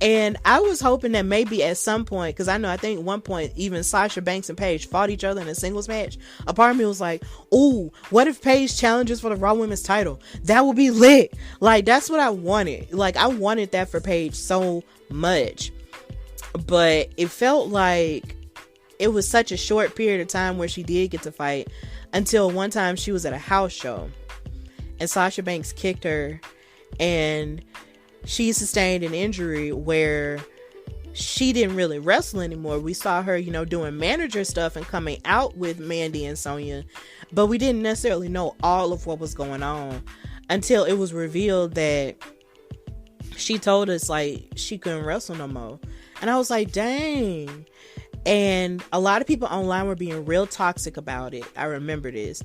And I was hoping that maybe at some point, because I think at one point even Sasha Banks and Paige fought each other in a singles match. A part of me was like, ooh, what if Paige challenges for the Raw Women's title? That would be lit. Like, that's what I wanted. Like, I wanted that for Paige so much. But it felt like it was such a short period of time where she did get to fight, until one time she was at a house show and Sasha Banks kicked her, and she sustained an injury where she didn't really wrestle anymore. We saw her, you know, doing manager stuff and coming out with Mandy and Sonya, but we didn't necessarily know all of what was going on until it was revealed that she told us, like, she couldn't wrestle no more. And I was like, dang. And a lot of people online were being real toxic about it. I remember this.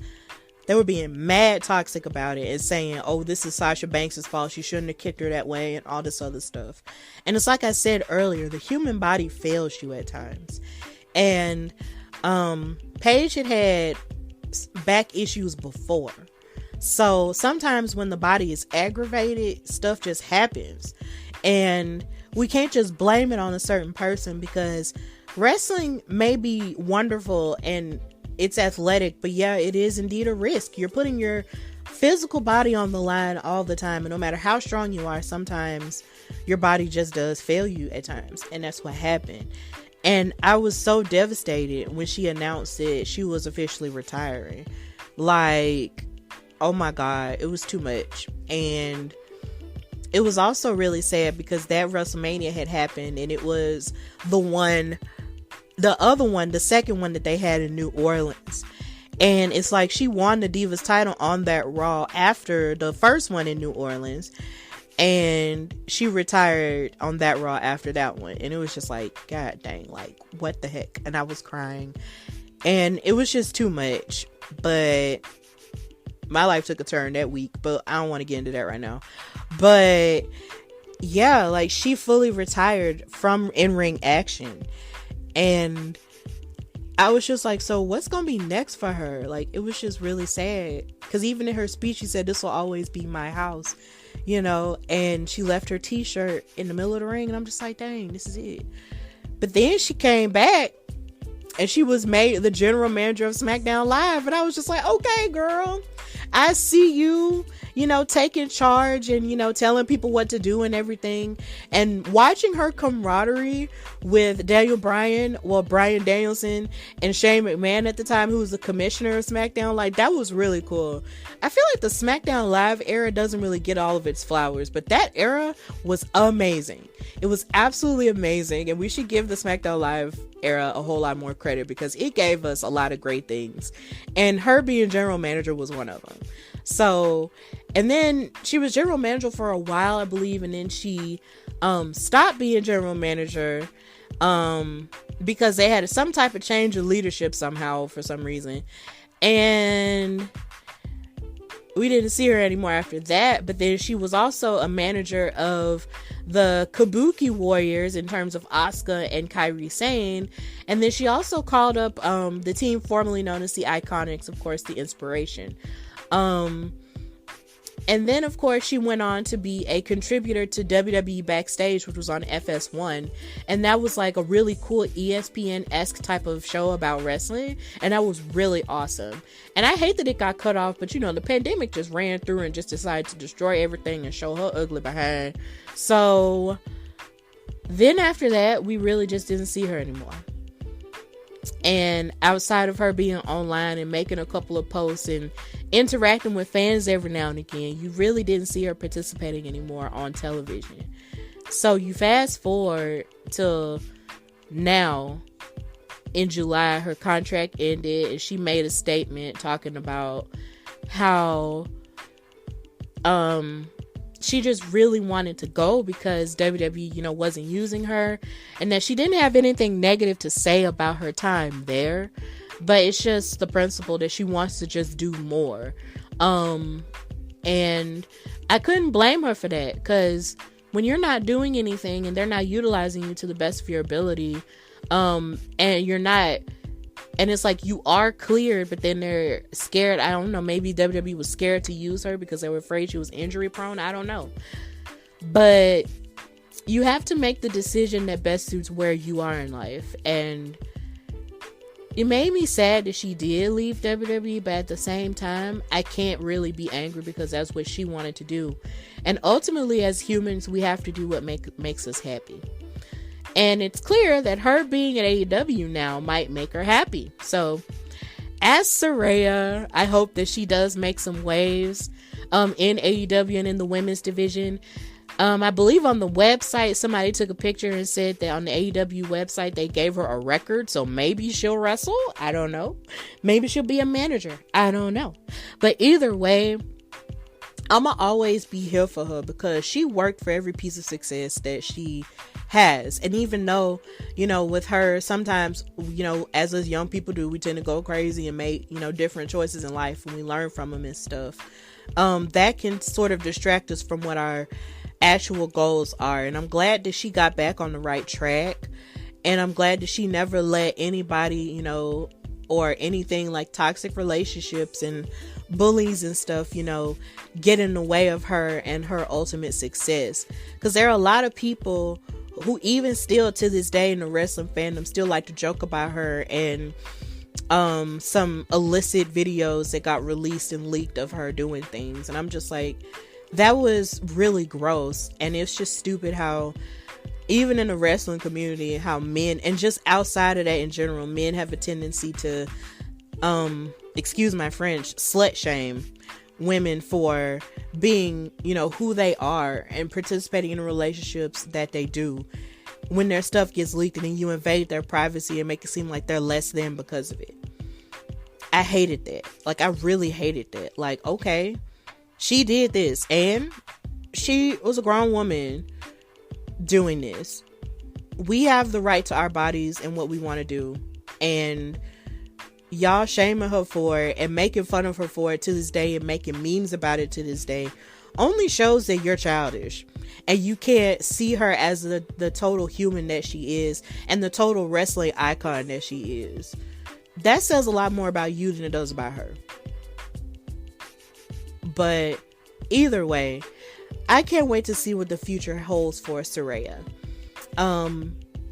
They were being mad toxic about it and saying, oh, this is Sasha Banks' fault. She shouldn't have kicked her that way and all this other stuff. And it's like I said earlier, the human body fails you at times. And Paige had back issues before. So sometimes when the body is aggravated, stuff just happens. And we can't just blame it on a certain person, because wrestling may be wonderful and it's athletic, but yeah, it is indeed a risk. You're putting your physical body on the line all the time, and no matter how strong you are, sometimes your body just does fail you at times, and that's what happened. And I was so devastated when she announced that she was officially retiring. Like, oh my God, it was too much. And it was also really sad because that WrestleMania had happened, and it was the second one that they had in New Orleans. And it's like she won the Divas title on that Raw after the first one in New Orleans, and she retired on that Raw after that one. And it was just like, God dang, like, what the heck? And I was crying, and it was just too much. But my life took a turn that week, but I don't want to get into that right now. But yeah, like, she fully retired from in-ring action. And I was just like, so what's gonna be next for her? Like, it was just really sad, because even in her speech she said, this will always be my house, you know. And she left her t-shirt in the middle of the ring, and I'm just like, dang, this is it. But then she came back And she was made the general manager of SmackDown Live. And I was just like, okay, girl, I see you, taking charge and, telling people what to do and everything. And watching her camaraderie with Bryan Danielson and Shane McMahon at the time, who was the commissioner of SmackDown, like, that was really cool. I feel like the SmackDown Live era doesn't really get all of its flowers, but that era was amazing. It was absolutely amazing. And we should give the SmackDown Live era a whole lot more credit because it gave us a lot of great things. And her being general manager was one of them. So, and then she was general manager for a while, I believe, and then she stopped being general manager because they had some type of change of leadership somehow for some reason. And we didn't see her anymore after that. But then she was also a manager of the Kabuki Warriors in terms of Asuka and Kairi Sane. And then she also called up the team formerly known as the Iconics, of course, the Inspiration. And then, of course, she went on to be a contributor to WWE Backstage, which was on FS1. And that was like a really cool ESPN-esque type of show about wrestling. And that was really awesome. And I hate that it got cut off, but the pandemic just ran through and just decided to destroy everything and show her ugly behind. So then after that, we really just didn't see her anymore. And outside of her being online and making a couple of posts and interacting with fans every now and again, you really didn't see her participating anymore on television. So you fast forward to now, in July, her contract ended and she made a statement talking about how she just really wanted to go because WWE, wasn't using her, and that she didn't have anything negative to say about her time there, but it's just the principle that she wants to just do more. And I couldn't blame her for that, because when you're not doing anything and they're not utilizing you to the best of your ability, and you're not, and it's like you are cleared, but then they're scared. I don't know. Maybe WWE was scared to use her because they were afraid she was injury prone. I don't know. But you have to make the decision that best suits where you are in life. And it made me sad that she did leave WWE, but at the same time, I can't really be angry because that's what she wanted to do. And ultimately, as humans, we have to do what makes us happy. And it's clear that her being at AEW now might make her happy. So, as Saraya, I hope that she does make some waves in AEW and in the women's division. I believe on the website, somebody took a picture and said that on the AEW website, they gave her a record. So maybe she'll wrestle. I don't know. Maybe she'll be a manager. I don't know. But either way, I'ma always be here for her because she worked for every piece of success that she has. And even though, with her, sometimes, as us young people do, we tend to go crazy and make, different choices in life when we learn from them and stuff. That can sort of distract us from what our actual goals are. And I'm glad that she got back on the right track. And I'm glad that she never let anybody, or anything like toxic relationships and bullies and stuff, get in the way of her and her ultimate success. Because there are a lot of people who even still to this day in the wrestling fandom still like to joke about her and some illicit videos that got released and leaked of her doing things. And I'm just like, that was really gross. And it's just stupid how even in the wrestling community, how men, and just outside of that in general, men have a tendency to, excuse my French, slut shame women for being, who they are and participating in relationships that they do when their stuff gets leaked and then you invade their privacy and make it seem like they're less than because of it. I hated that. Like, I really hated that. Like, okay, she did this and she was a grown woman doing this. We have the right to our bodies and what we want to do, and y'all shaming her for it and making fun of her for it to this day and making memes about it to this day only shows that you're childish and you can't see her as the total human that she is and the total wrestling icon that she is. That says a lot more about you than it does about her. But either way, I can't wait to see what the future holds for Saraya.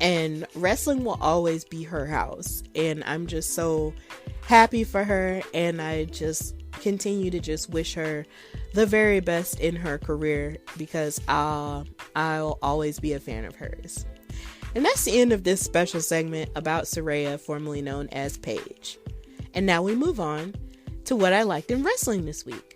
and wrestling will always be her house. And I'm just so happy for her, and I just continue to just wish her the very best in her career, because I'll always be a fan of hers. And that's the end of this special segment about Saraya, formerly known as Paige. And now we move on to what I liked in wrestling this week.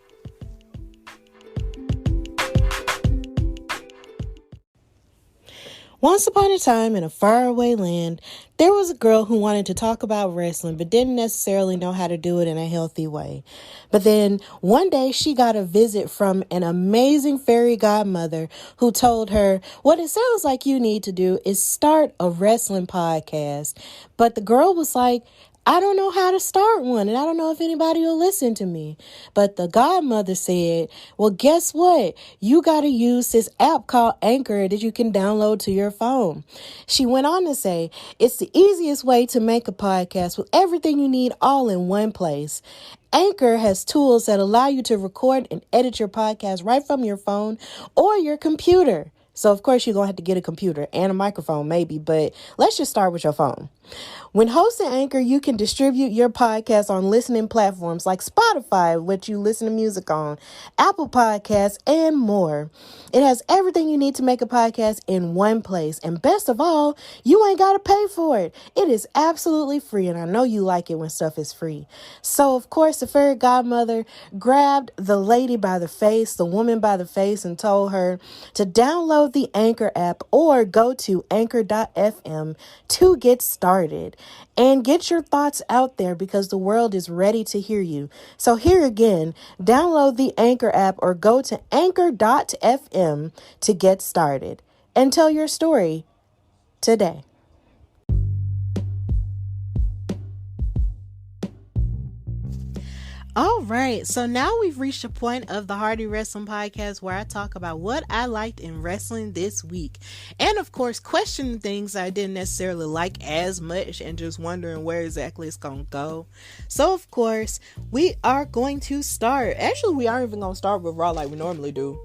Once upon a time in a faraway land, there was a girl who wanted to talk about wrestling but didn't necessarily know how to do it in a healthy way. But then one day she got a visit from an amazing fairy godmother who told her, what it sounds like you need to do is start a wrestling podcast. But the girl was like, I don't know how to start one, and I don't know if anybody will listen to me. But the godmother said, well, guess what? You got to use this app called Anchor that you can download to your phone. She went on to say, it's the easiest way to make a podcast with everything you need all in one place. Anchor has tools that allow you to record and edit your podcast right from your phone or your computer. So, of course, you're going to have to get a computer and a microphone, maybe, but let's just start with your phone. When hosting Anchor, you can distribute your podcast on listening platforms like Spotify, which you listen to music on, Apple Podcasts, and more. It has everything you need to make a podcast in one place. And best of all, you ain't got to pay for it. It is absolutely free, and I know you like it when stuff is free. So, of course, the fairy godmother grabbed the lady by the face, the woman by the face, and told her to download the Anchor app or go to anchor.fm to get started and get your thoughts out there, because the world is ready to hear you. So here again, download the Anchor app or go to anchor.fm to get started and tell your story today. All right, so now we've reached the point of the Hardy Wrestling Podcast where I talk about what I liked in wrestling this week. And of course, question things I didn't necessarily like as much and just wondering where exactly it's going to go. So of course, we are going to start. Actually, we aren't even going to start with Raw like we normally do.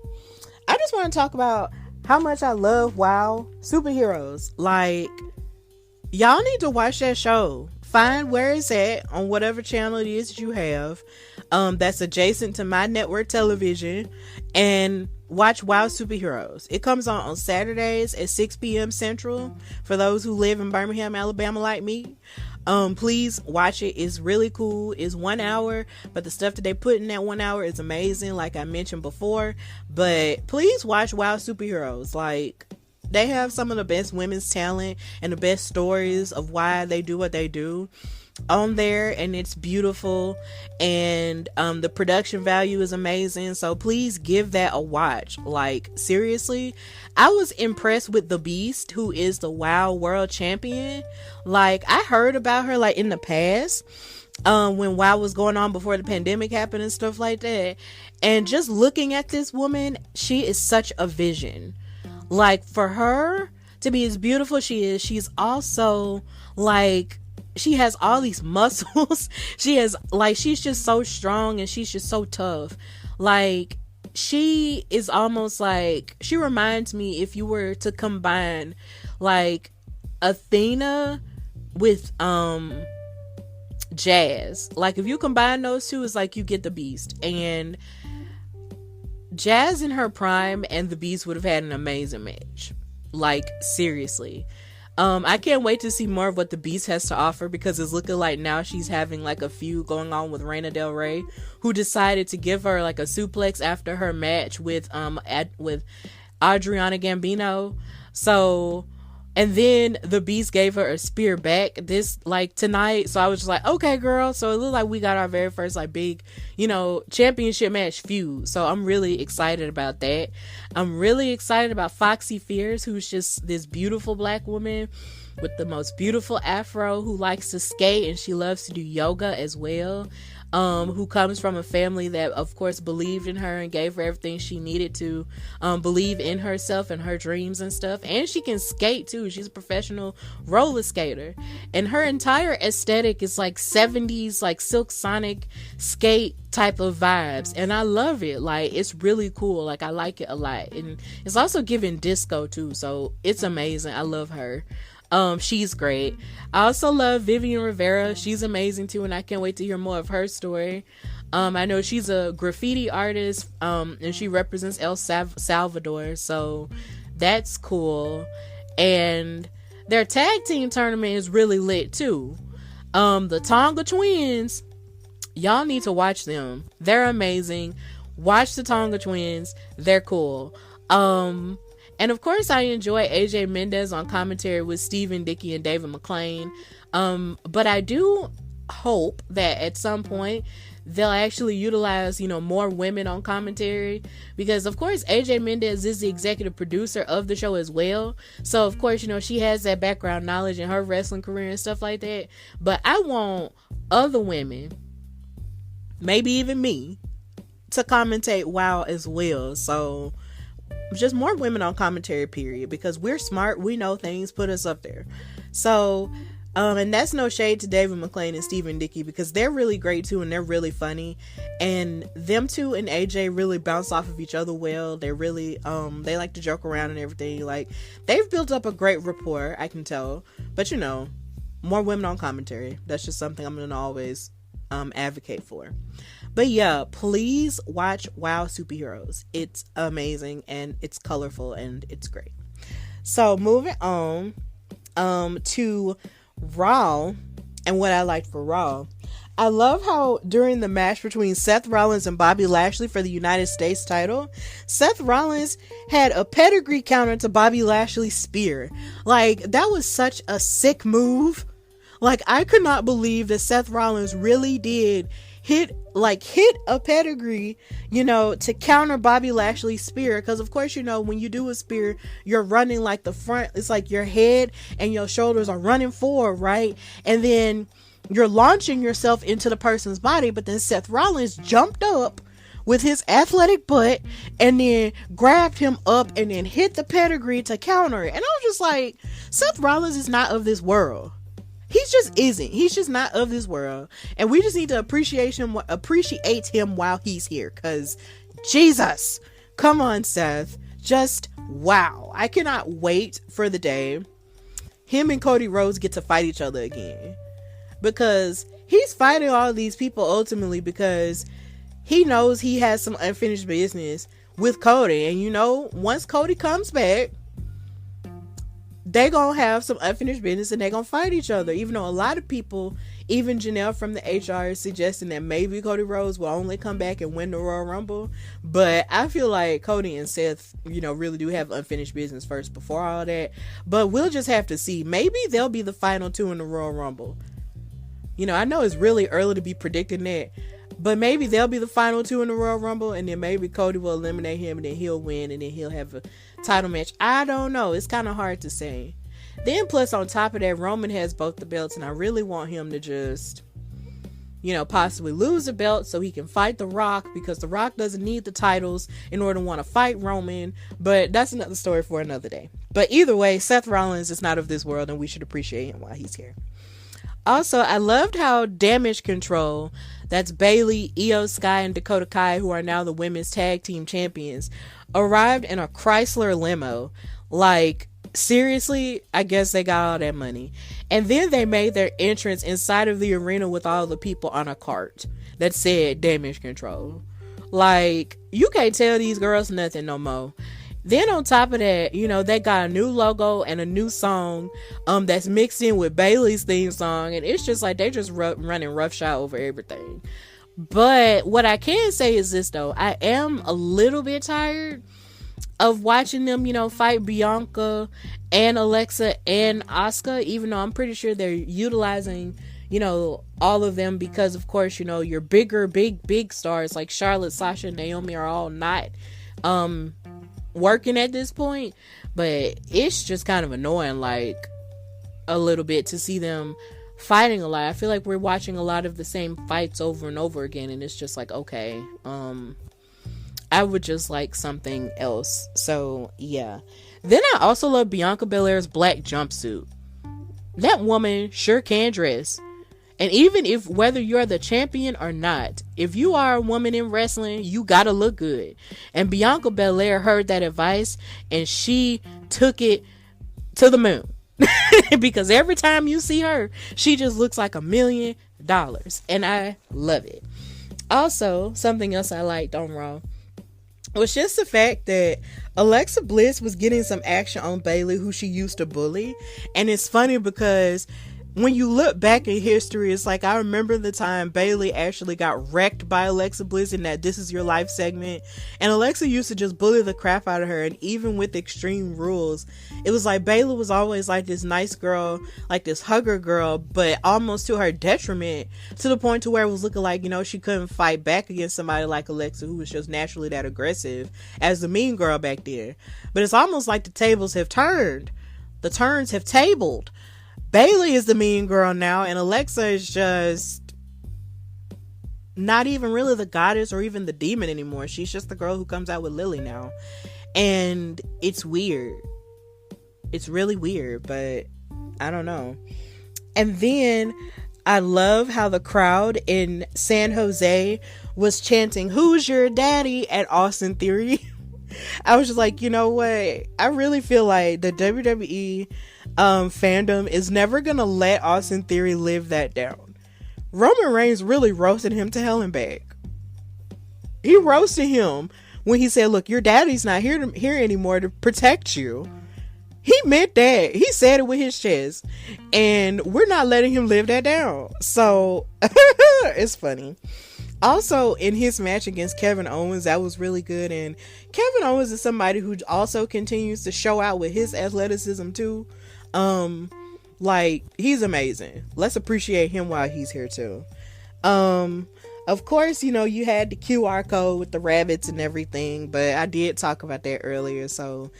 I just want to talk about how much I love WoW superheroes. Like, y'all need to watch that show. Find where it's at on whatever channel it is that you have that's adjacent to my network television, and watch WoW Superheroes. It comes on Saturdays at 6 p.m. Central for those who live in Birmingham, Alabama like me. Please watch it. It's really cool. It's 1 hour, but the stuff that they put in that 1 hour is amazing, like I mentioned before. But please watch WoW Superheroes. Like, they have some of the best women's talent and the best stories of why they do what they do on there, and it's beautiful, and the production value is amazing. So please give that a watch. Like, seriously, I was impressed with the Beast, who is the WoW World Champion. Like, I heard about her like in the past, when WoW was going on before the pandemic happened and stuff like that, and just looking at this woman, she is such a vision. Like, for her to be as beautiful she is, she's also like, she has all these muscles. She's just so strong, and she's just so tough. Like, she is almost like, she reminds me, if you were to combine like Athena with Jazz, like if you combine those two, it's like you get the Beast. And Jazz in her prime and the Beast would have had an amazing match. Like, seriously. I can't wait to see more of what the Beast has to offer, because it's looking like now she's having like a feud going on with Reina Del Rey, who decided to give her like a suplex after her match with Adriana Gambino. So, and then the Beast gave her a spear back this like tonight. So I was just like, okay, girl. So it looked like we got our very first like big, championship match feud. So I'm really excited about that. I'm really excited about Foxy Fierce, who's just this beautiful black woman with the most beautiful afro, who likes to skate, and she loves to do yoga as well. Who comes from a family that, of course, believed in her and gave her everything she needed to believe in herself and her dreams and stuff. And she can skate too. She's a professional roller skater, and her entire aesthetic is like 70s, like Silk Sonic skate type of vibes, and I love it. Like, it's really cool. Like, I like it a lot, and it's also giving disco too, so it's amazing. I love her. She's great. I also love Vivian Rivera. She's amazing too, and I can't wait to hear more of her story. I know she's a graffiti artist, and she represents El Salvador, so that's cool. And their tag team tournament is really lit too. The Tonga Twins, y'all need to watch them. They're amazing. Watch the Tonga Twins. They're cool. And of course I enjoy AJ Mendez on commentary with Stephen Dickey and David McClain. But I do hope that at some point they'll actually utilize, more women on commentary, because of course AJ Mendez is the executive producer of the show as well. So of course, she has that background knowledge in her wrestling career and stuff like that. But I want other women, maybe even me, to commentate WoW as well. So just more women on commentary, period, because we're smart, we know things, put us up there. So and that's no shade to David McClain and Stephen Dickey, because they're really great too, and they're really funny, and them two and AJ really bounce off of each other well. They're really they like to joke around and everything. Like, they've built up a great rapport, I can tell. But more women on commentary, that's just something I'm gonna always advocate for. But yeah, please watch WoW Superheroes. It's amazing, and it's colorful, and it's great. So moving on to Raw, and what I liked for Raw. I love how during the match between Seth Rollins and Bobby Lashley for the United States title, Seth Rollins had a pedigree counter to Bobby Lashley's spear. Like, that was such a sick move. Like, I could not believe that Seth Rollins really did hit a pedigree, to counter Bobby Lashley's spear. Because of course, when you do a spear, you're running like the front, it's like your head and your shoulders are running forward, right? And then you're launching yourself into the person's body. But then Seth Rollins jumped up with his athletic butt and then grabbed him up and then hit the pedigree to counter it. And I was just like, Seth Rollins is not of this world. He just isn't. He's just not of this world. And we just need to appreciate him while he's here. Because, Jesus, come on, Seth. Just, wow. I cannot wait for the day him and Cody Rhodes get to fight each other again. Because he's fighting all these people ultimately because he knows he has some unfinished business with Cody. And once Cody comes back, they gonna have some unfinished business and they gonna fight each other. Even though a lot of people, even Janelle from the HR, is suggesting that maybe Cody Rhodes will only come back and win the Royal Rumble. But I feel like Cody and Seth, really do have unfinished business first before all that. But we'll just have to see. Maybe they'll be the final two in the Royal Rumble. I know it's really early to be predicting that, but maybe they'll be the final two in the Royal Rumble, and then maybe Cody will eliminate him, and then he'll win, and then he'll have a title match. I don't know. It's kind of hard to say. Then plus on top of that, Roman has both the belts, and I really want him to just, possibly lose the belt so he can fight The Rock, because The Rock doesn't need the titles in order to want to fight Roman. But that's another story for another day. But either way, Seth Rollins is not of this world, and we should appreciate him while he's here. Also, I loved how Damage Control, that's Bayley, Io Sky, and Dakota Kai, who are now the women's tag team champions, arrived in a Chrysler limo. Like, seriously, I guess they got all that money. And then they made their entrance inside of the arena with all the people on a cart that said Damage Control. Like, you can't tell these girls nothing no more. Then on top of that, they got a new logo and a new song that's mixed in with Bayley's theme song, and it's just like they just running roughshod over everything. But what I can say is this though, I am a little bit tired of watching them, fight Bianca and Alexa and Asuka, even though I'm pretty sure they're utilizing, all of them, because of course, your big stars like Charlotte, Sasha, and Naomi are all not working at this point. But it's just kind of annoying, like, a little bit to see them fighting a lot. I feel like we're watching a lot of the same fights over and over again, and it's just like, okay, I would just like something else. So yeah. Then I also love Bianca Belair's black jumpsuit. That woman sure can dress. And even if whether you're the champion or not, if you are a woman in wrestling, you gotta look good. And Bianca Belair heard that advice and she took it to the moon. because every time you see her, she just looks like $1 million, and I love it. Also, something else I liked on Raw was just the fact that Alexa Bliss was getting some action on Bayley, who she used to bully. And it's funny because when you look back in history, it's like, I remember the time Bayley actually got wrecked by Alexa Bliss in that This Is Your Life segment, and Alexa used to just bully the crap out of her. And even with Extreme Rules, it was like Bayley was always like this nice girl, like this hugger girl, but almost to her detriment, to the point to where it was looking like, you know, she couldn't fight back against somebody like Alexa, who was just naturally that aggressive as the mean girl back then. But it's almost like the tables have turned. The turns have tabled. Bayley is the mean girl now, and Alexa is just not even really the goddess or even the demon anymore. She's just the girl who comes out with Lily now. And it's weird. It's really weird, but I don't know. And then I love how the crowd in San Jose was chanting, "Who's your daddy?" at Austin Theory. I was just like, you know what? I really feel like the WWE fandom is never gonna let Austin Theory live that down. Roman Reigns really roasted him to hell and back. He roasted him when he said, look, your daddy's not here anymore to protect you. He meant that. He said it with his chest, and we're not letting him live that down. So it's funny. Also, in his match against Kevin Owens, that was really good. And Kevin Owens is somebody who also continues to show out with his athleticism too. Like, he's amazing. Let's appreciate him while he's here too. Of course, you know, you had the QR code with the rabbits and everything, but I did talk about that earlier, so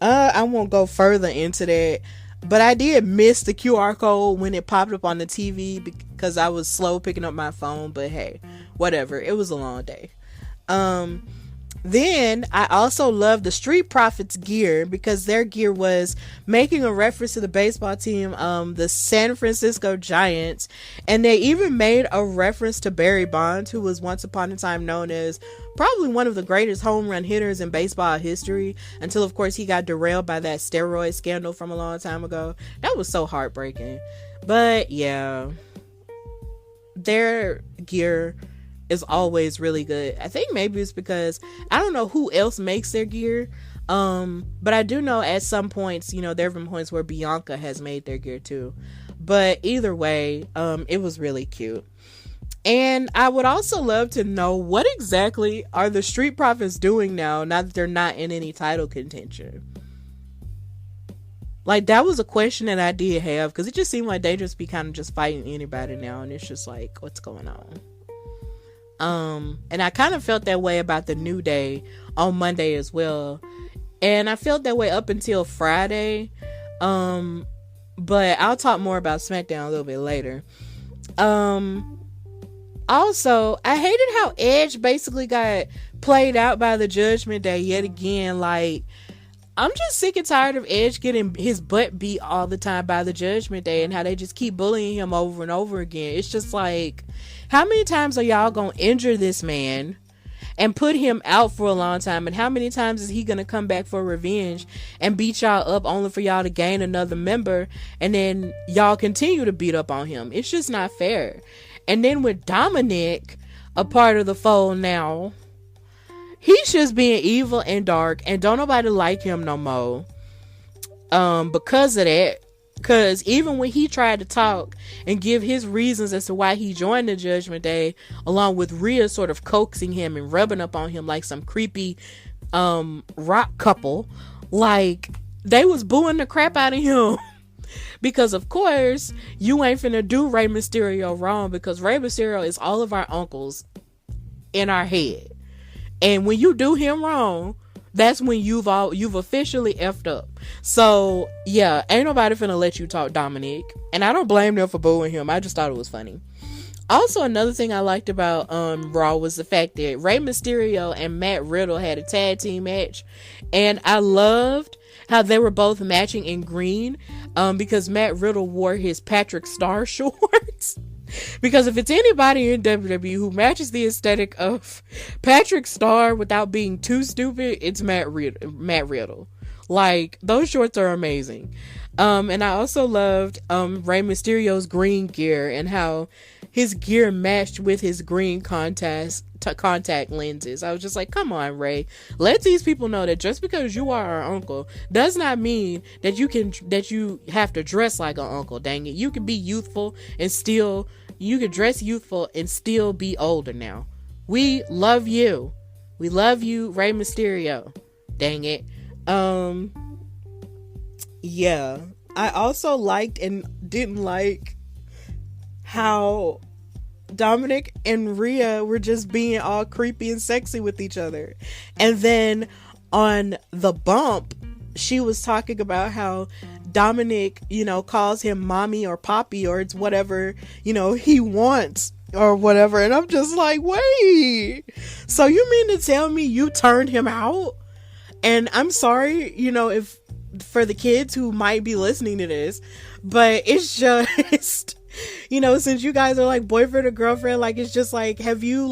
I won't go further into that. But I did miss the QR code when it popped up on the TV because I was slow picking up my phone, but hey, whatever. It was a long day. Then I also love the Street Profits gear because their gear was making a reference to the baseball team, the San Francisco Giants, and they even made a reference to Barry Bonds, who was once upon a time known as probably one of the greatest home run hitters in baseball history, until of course he got derailed by that steroid scandal from a long time ago. That was so heartbreaking. But yeah, their gear is always really good. I think maybe it's because I don't know who else makes their gear, but I do know at some points, you know, there have been points where Bianca has made their gear too. But either way, it was really cute. And I would also love to know, what exactly are the Street Profits doing now that they're not in any title contention? Like, that was a question that I did have, because it just seemed like they just be kind of just fighting anybody now, and it's just like, what's going on? And I kind of felt that way about the New Day on Monday as well. And I felt that way up until Friday. But I'll talk more about SmackDown a little bit later. Also, I hated how Edge basically got played out by the Judgment Day yet again. Like, I'm just sick and tired of Edge getting his butt beat all the time by the Judgment Day, and how they just keep bullying him over and over again. It's just like, how many times are y'all gonna injure this man and put him out for a long time? And how many times is he gonna come back for revenge and beat y'all up only for y'all to gain another member, and then y'all continue to beat up on him? It's just not fair. And then with Dominic a part of the fold now, he's just being evil and dark, and don't nobody like him no more because of that. Because even when he tried to talk and give his reasons as to why he joined the Judgment Day, along with Rhea sort of coaxing him and rubbing up on him like some creepy rock couple, like, they was booing the crap out of him. Because of course you ain't finna do Rey Mysterio wrong, because Rey Mysterio is all of our uncles in our head. And when you do him wrong, that's when you've officially effed up. So yeah, ain't nobody finna let you talk Dominic. And I don't blame them for booing him. I just thought it was funny. Also, another thing I liked about Raw was the fact that Rey Mysterio and Matt Riddle had a tag team match. And I loved how they were both matching in green, because Matt Riddle wore his Patrick Star shorts. Because if it's anybody in WWE who matches the aesthetic of Patrick Star without being too stupid, it's Matt Riddle. Like, those shorts are amazing. And I also loved Rey Mysterio's green gear and how his gear matched with his green contact lenses. I was just like, come on, Rey. Let these people know that just because you are our uncle does not mean that you have to dress like an uncle. Dang it. You can be youthful and still, you can dress youthful and still be older now. We love you. We love you, Rey Mysterio. Dang it. Yeah. I also liked and didn't like how Dominic and Rhea were just being all creepy and sexy with each other. And then on the bump, she was talking about how Dominic, calls him mommy or poppy or it's whatever, he wants or whatever. And I'm just like, wait, so you mean to tell me you turned him out? And I'm sorry, if for the kids who might be listening to this, but it's just, since you guys are like boyfriend or girlfriend, like, it's just like, have you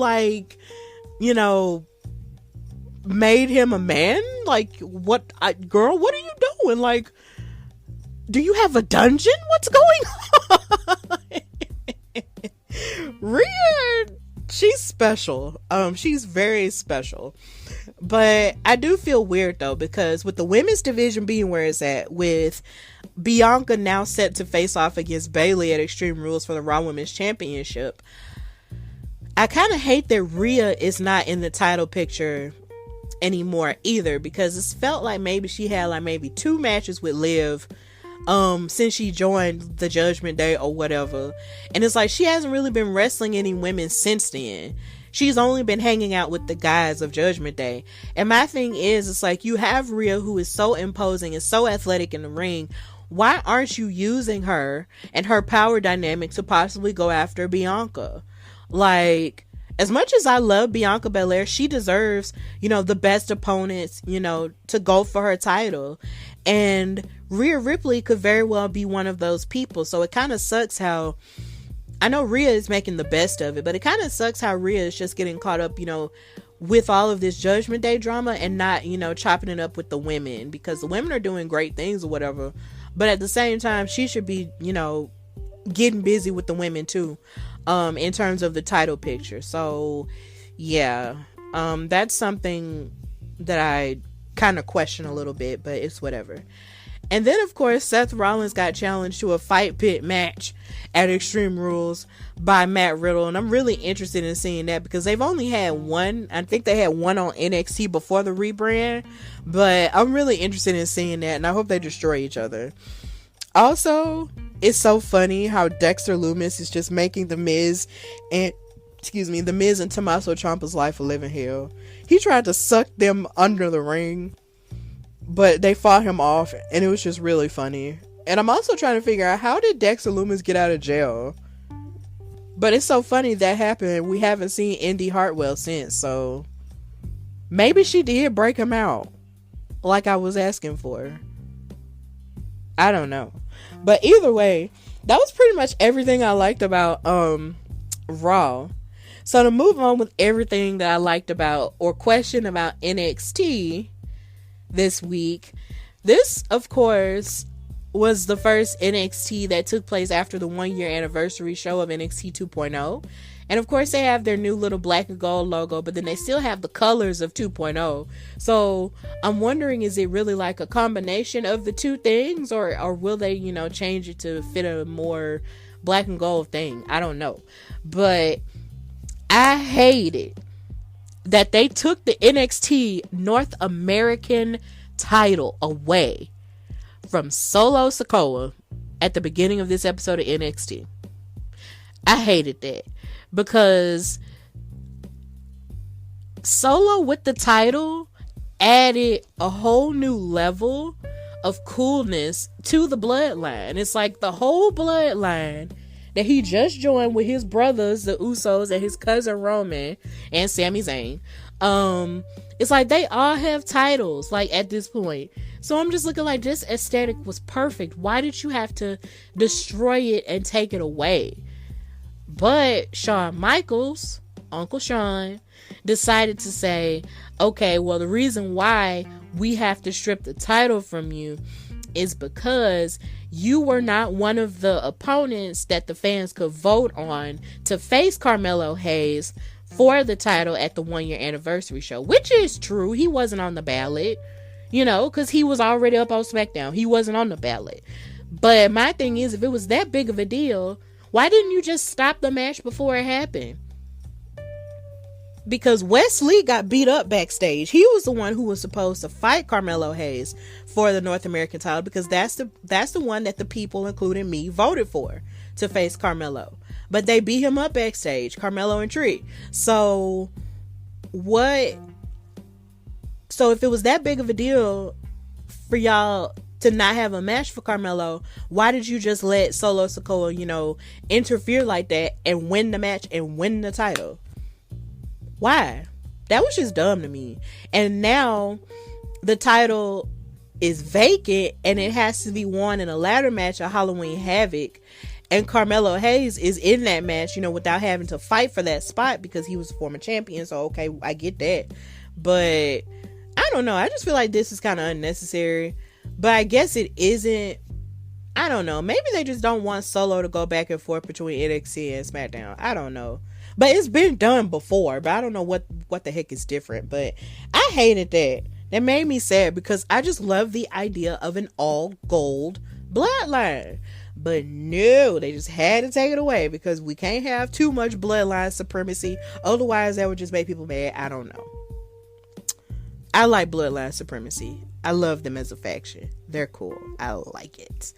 made him a man? Like, girl, what are you doing? Like, do you have a dungeon? What's going on? Rhea, she's special. She's very special. But I do feel weird though, because with the women's division being where it's at, with Bianca now set to face off against Bayley at Extreme Rules for the Raw Women's Championship, I kind of hate that Rhea is not in the title picture anymore either, because it's felt like maybe she had like maybe 2 matches with Liv since she joined the Judgment Day or whatever, and it's like she hasn't really been wrestling any women since then. She's only been hanging out with the guys of Judgment Day. And my thing is, it's like, you have Rhea, who is so imposing and so athletic in the ring. Why aren't you using her and her power dynamic to possibly go after Bianca? Like, as much as I love Bianca Belair, she deserves, the best opponents, to go for her title. And Rhea Ripley could very well be one of those people. So it kind of sucks how, I know Rhea is making the best of it, but it kind of sucks how Rhea is just getting caught up, with all of this Judgment Day drama and not, chopping it up with the women, because the women are doing great things or whatever. But at the same time, she should be, getting busy with the women too, in terms of the title picture. So yeah, that's something that I kind of question a little bit, but it's whatever. And then, of course, Seth Rollins got challenged to a fight pit match at Extreme Rules by Matt Riddle. And I'm really interested in seeing that, because they've only had one. I think they had one on NXT before the rebrand. But I'm really interested in seeing that. And I hope they destroy each other. Also, it's so funny how Dexter Lumis is just making The Miz and Tommaso Ciampa's life a living hell. He tried to suck them under the ring, but they fought him off, and it was just really funny. And I'm also trying to figure out, how did Dexter Lumis get out of jail? But it's so funny that happened. We haven't seen Indy Hartwell since, so maybe she did break him out, like I was asking for. I don't know. But either way, that was pretty much everything I liked about Raw. So to move on with everything that I liked about or questioned about NXT this week, this of course was the first NXT that took place after the 1-year anniversary show of NXT 2.0. And of course they have their new little black and gold logo, but then they still have the colors of 2.0. So I'm wondering, is it really like a combination of the two things, or will they, change it to fit a more black and gold thing? I don't know. But I hated that they took the NXT North American title away from Solo Sikoa at the beginning of this episode of NXT. I hated that, because Solo with the title added a whole new level of coolness to the bloodline. It's like the whole bloodline that he just joined with his brothers, the Usos, and his cousin Roman and Sami Zayn. It's like they all have titles, like, at this point. So I'm just looking like, this aesthetic was perfect. Why did you have to destroy it and take it away? But Shawn Michaels, Uncle Shawn, decided to say, okay, well, the reason why we have to strip the title from you is because you were not one of the opponents that the fans could vote on to face Carmelo Hayes for the title at the 1-year anniversary show, which is true. He wasn't on the ballot, because he was already up on SmackDown. He wasn't on the ballot. But my thing is, if it was that big of a deal, why didn't you just stop the match before it happened? Because Wesley got beat up backstage. He was the one who was supposed to fight Carmelo Hayes for the North American title, because that's the one that the people, including me, voted for to face Carmelo. But they beat him up backstage, Carmelo and Tree. So if it was that big of a deal for y'all to not have a match for Carmelo, why did you just let Solo Sikoa, interfere like that and win the match and win the title? Why? That was just dumb to me. And now the title is vacant and it has to be won in a ladder match at Halloween Havoc. And Carmelo Hayes is in that match, without having to fight for that spot because he was a former champion. So, okay, I get that. But I don't know. I just feel like this is kind of unnecessary. But I guess it isn't. I don't know. Maybe they just don't want Solo to go back and forth between NXT and SmackDown. I don't know. But it's been done before. But I don't know what the heck is different. But I hated that. That made me sad because I just love the idea of an all gold bloodline. But no, they just had to take it away because we can't have too much bloodline supremacy. Otherwise, that would just make people mad. I don't know. I like bloodline supremacy. I love them as a faction. They're cool. I like it.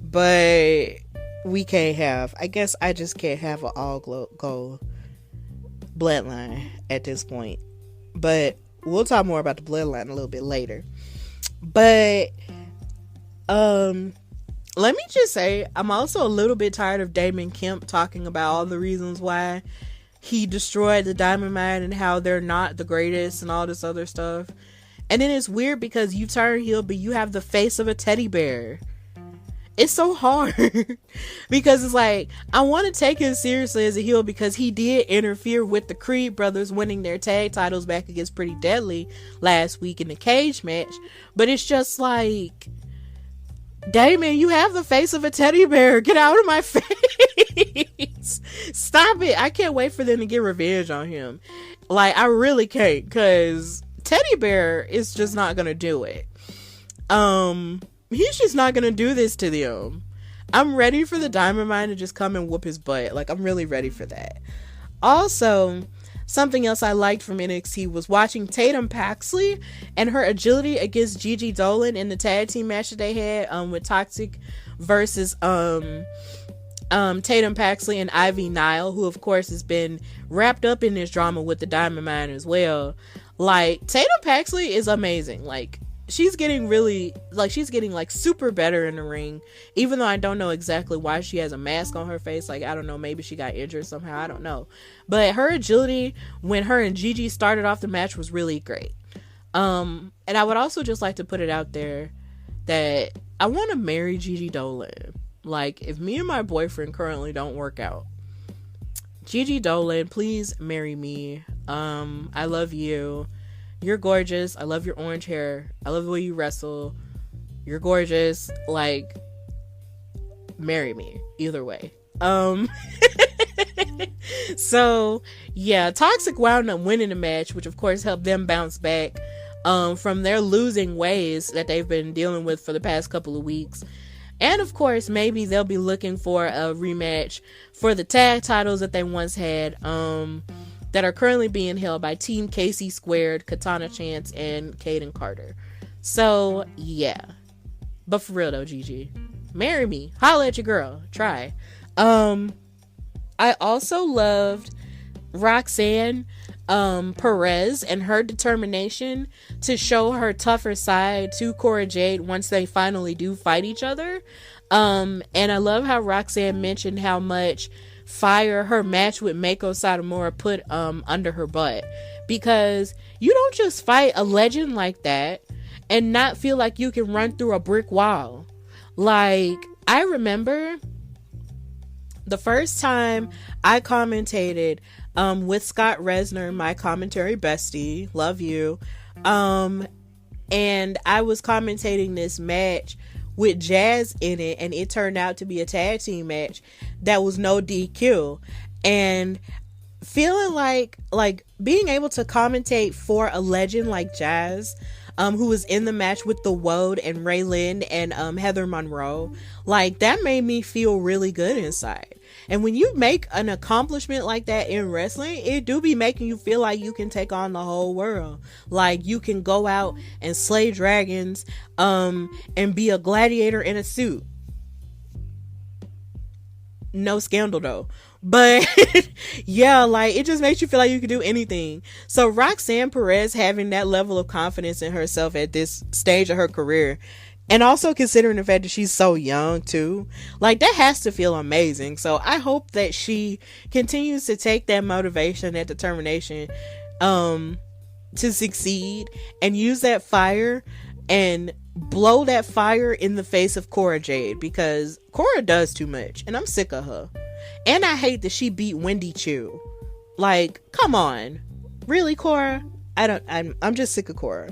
But we can't have, I guess I just can't have an all gold bloodline at this point. But we'll talk more about the bloodline a little bit later. But let me just say, I'm also a little bit tired of Damon Kemp talking about all the reasons why he destroyed the Dynamite and how they're not the greatest and all this other stuff. And then it's weird because you turn heel, but you have the face of a teddy bear. It's so hard because it's like, I want to take him seriously as a heel because he did interfere with the Creed brothers winning their tag titles back against Pretty Deadly last week in the cage match. But it's just like, Damon, you have the face of a teddy bear. Get out of my face. Stop it. I can't wait for them to get revenge on him. Like, I really can't, because teddy bear is just not gonna do it. He's just not gonna do this to them. I'm ready for the Diamond Mine to just come and whoop his butt. Like, I'm really ready for that. Also, something else I liked from NXT was watching Tatum Paxley and her agility against Gigi Dolan in the tag team match that they had with Toxic versus Tatum Paxley and Ivy Nile, who of course has been wrapped up in this drama with the Diamond Mine as well. Like, Tatum Paxley is amazing. Like, she's getting super better in the ring, even though I don't know exactly why she has a mask on her face. Like, I don't know, maybe she got injured somehow, I don't know. But her agility when her and Gigi started off the match was really great. And I would also just like to put it out there that I want to marry Gigi Dolan. Like, if me and my boyfriend currently don't work out, Gigi Dolan, please marry me. I love you. You're gorgeous. I love your orange hair. I love the way you wrestle. You're gorgeous. Like, marry me. Either way. So, yeah, Toxic wound up winning the match, which of course helped them bounce back from their losing ways that they've been dealing with for the past couple of weeks. And of course, maybe they'll be looking for a rematch for the tag titles that they once had, that are currently being held by Team KC Squared, Katana Chance, and Kaden Carter. So, yeah. But for real though, Gigi, marry me. Holla at your girl. Try. I also loved Roxanne Perez and her determination to show her tougher side to Cora Jade once they finally do fight each other. And I love how Roxanne mentioned how much fire her match with Mako Satomura put under her butt, because you don't just fight a legend like that and not feel like you can run through a brick wall. Like, I remember the first time I commentated with Scott Resner, my commentary bestie, love you, and and I was commentating this match with Jazz in it, and it turned out to be a tag team match that was no DQ. And feeling like being able to commentate for a legend like Jazz, who was in the match with the Woad and Ray Lynn and Heather Monroe, like, that made me feel really good inside. And when you make an accomplishment like that in wrestling, it do be making you feel like you can take on the whole world. Like, you can go out and slay dragons, and be a gladiator in a suit. No scandal though. But yeah, like, it just makes you feel like you can do anything. So Roxanne Perez having that level of confidence in herself at this stage of her career, and also considering the fact that she's so young too, like, that has to feel amazing. So I hope that she continues to take that motivation, that determination, to succeed, and use that fire and blow that fire in the face of Cora Jade, because Cora does too much and I'm sick of her. And I hate that she beat Wendy Chu. Like, come on. Really, Cora? I'm just sick of Cora.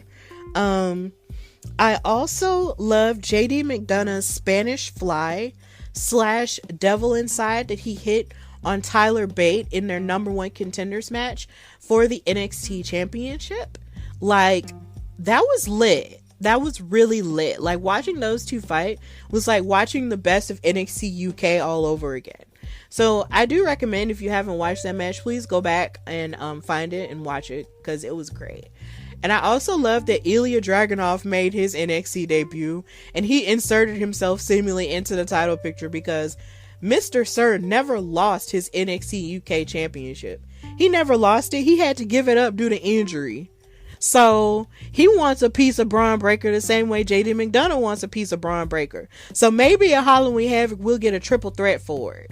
I also love JD McDonough's Spanish Fly / Devil Inside that he hit on Tyler Bate in their number 1 contenders match for the NXT Championship. Like, that was lit. That was really lit. Like, watching those two fight was like watching the best of NXT UK all over again. So I do recommend, if you haven't watched that match, please go back and find it and watch it, because it was great. And I also love that Ilya Dragunov made his NXT debut, and he inserted himself seemingly into the title picture, because Mr. Sir never lost his NXT UK championship. He never lost it. He had to give it up due to injury. So he wants a piece of Braun Breaker the same way JD McDonough wants a piece of Braun Breaker. So maybe a Halloween Havoc will get a triple threat for it,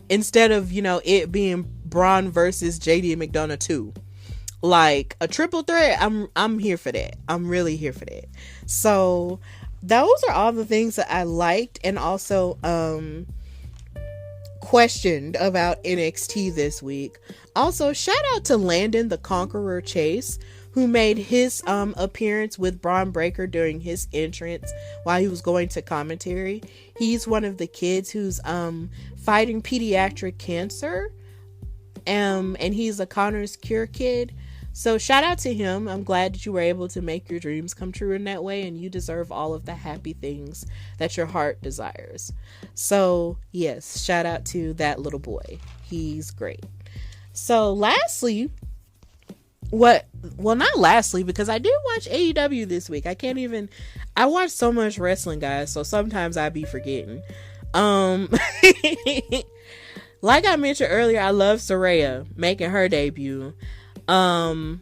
instead of, it being Braun versus JD McDonough 2. Like, a triple threat, I'm here for that. I'm really here for that. So those are all the things that I liked and also questioned about NXT this week. Also, shout out to Landon the Conqueror Chase, who made his appearance with Braun Breaker during his entrance while he was going to commentary. He's one of the kids who's fighting pediatric cancer, and he's a Connor's Cure kid. So shout out to him. I'm glad that you were able to make your dreams come true in that way, and you deserve all of the happy things that your heart desires. So yes, shout out to that little boy. He's great. So lastly, not lastly, because I did watch AEW this week. I watch so much wrestling, guys, so sometimes I be forgetting. Like I mentioned earlier, I love Saraya making her debut. And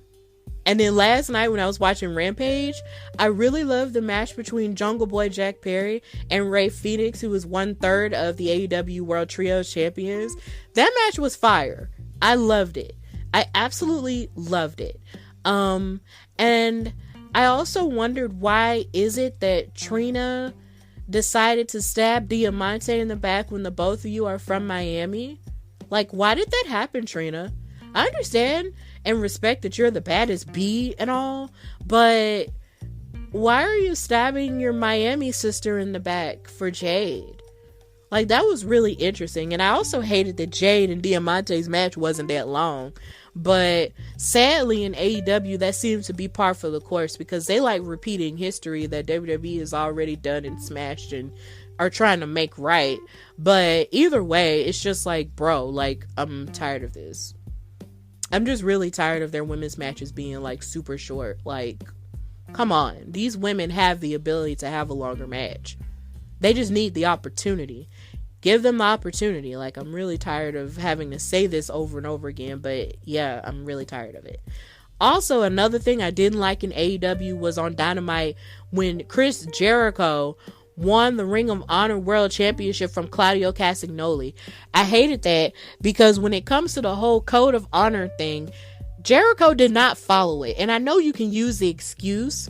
then last night when I was watching Rampage, I really loved the match between Jungle Boy Jack Perry and Rey Fenix, who was 1/3 of the AEW World Trios champions. That match was fire. I loved it. I absolutely loved it. And I also wondered, why is it that Trina decided to stab Diamante in the back when the both of you are from Miami? Like, why did that happen, Trina? I understand and respect that you're the baddest bee and all, but why are you stabbing your Miami sister in the back for Jade? Like, that was really interesting. And I also hated that Jade and Diamante's match wasn't that long. But sadly in AEW, that seems to be par for the course, because they like repeating history that WWE has already done and smashed and are trying to make right. But either way, it's just like, bro, like, I'm tired of this. I'm just really tired of their women's matches being like super short. Like, come on. These women have the ability to have a longer match. They just need the opportunity. Give them the opportunity. Like, I'm really tired of having to say this over and over again, but yeah, I'm really tired of it. Also, another thing I didn't like in AEW was on Dynamite when Chris Jericho won the Ring of Honor World Championship from Claudio Castagnoli. I hated that, because when it comes to the whole Code of Honor thing, Jericho did not follow it. And I know you can use the excuse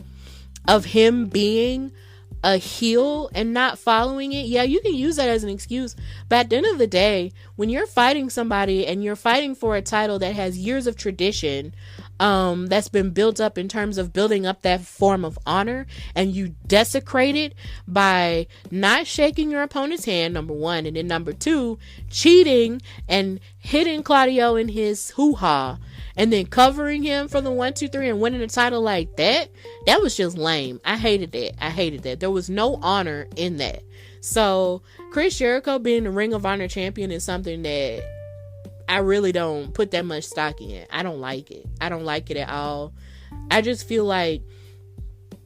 of him being a heel and not following it. Yeah, you can use that as an excuse. But at the end of the day, when you're fighting somebody and you're fighting for a title that has years of tradition, that's been built up in terms of building up that form of honor, and you desecrate it by not shaking your opponent's hand, number one, and then number two, cheating and hitting Claudio in his hoo-ha, and then covering him for the 1, 2, 3 and winning the title like that was just lame. I hated that. There was no honor in that. So Chris Jericho being the Ring of Honor champion is something that I really don't put that much stock in. I don't like it. I don't like it at all. I just feel like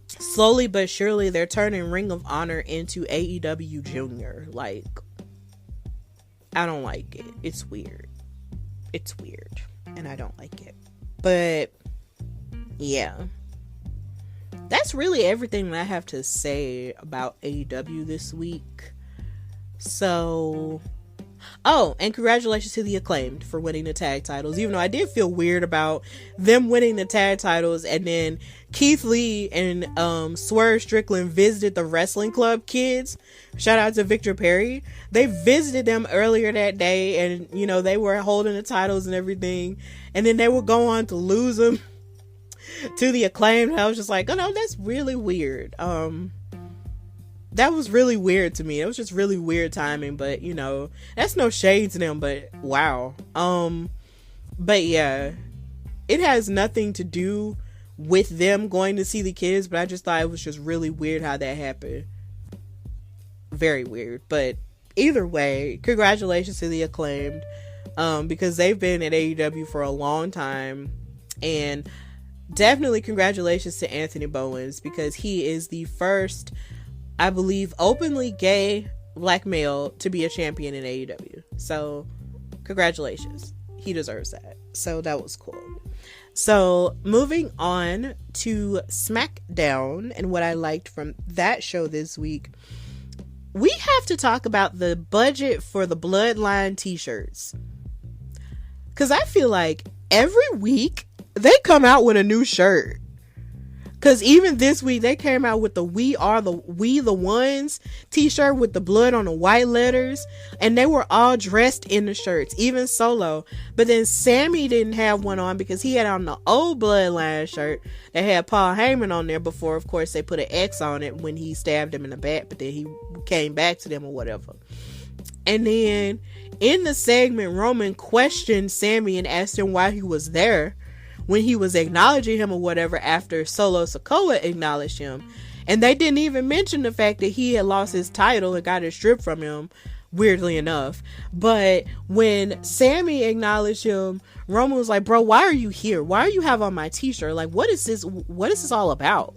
slowly but surely they're turning Ring of Honor into AEW Junior. Like, I don't like it. It's weird. And I don't like it. But yeah, that's really everything that I have to say about AEW this week. So, oh, and congratulations to the Acclaimed for winning the tag titles, even though I did feel weird about them winning the tag titles, and then Keith Lee and Swerve Strickland visited the wrestling club kids. Shout out to Victor Perry. They visited them earlier that day, and you know, they were holding the titles and everything, and then they would go on to lose them to the Acclaimed. I was just like, oh no, that's really weird. That was really weird to me. It was just really weird timing, but you know, that's no shade to them, but wow. But yeah, it has nothing to do with them going to see the kids, but I just thought it was just really weird how that happened. Very weird. But either way, congratulations to the Acclaimed, because they've been at AEW for a long time, and definitely congratulations to Anthony Bowens, because he is the first, I believe, openly gay black male to be a champion in AEW. So congratulations. He deserves that. So that was cool. So moving on to SmackDown and what I liked from that show this week, we have to talk about the budget for the Bloodline t-shirts. Because I feel like every week they come out with a new shirt. Because even this week, they came out with the We the Ones t-shirt with the blood on the white letters. And they were all dressed in the shirts, even Solo. But then Sammy didn't have one on because he had on the old Bloodline shirt that had Paul Heyman on there before. Of course, they put an X on it when he stabbed him in the back, but then he came back to them or whatever. And then in the segment, Roman questioned Sammy and asked him why he was there when he was acknowledging him or whatever after Solo Sikoa acknowledged him. And they didn't even mention the fact that he had lost his title and got it stripped from him, weirdly enough. But when Sammy acknowledged him, Roman was like, bro, why are you here? Why do you have on my t-shirt? Like, what is this all about?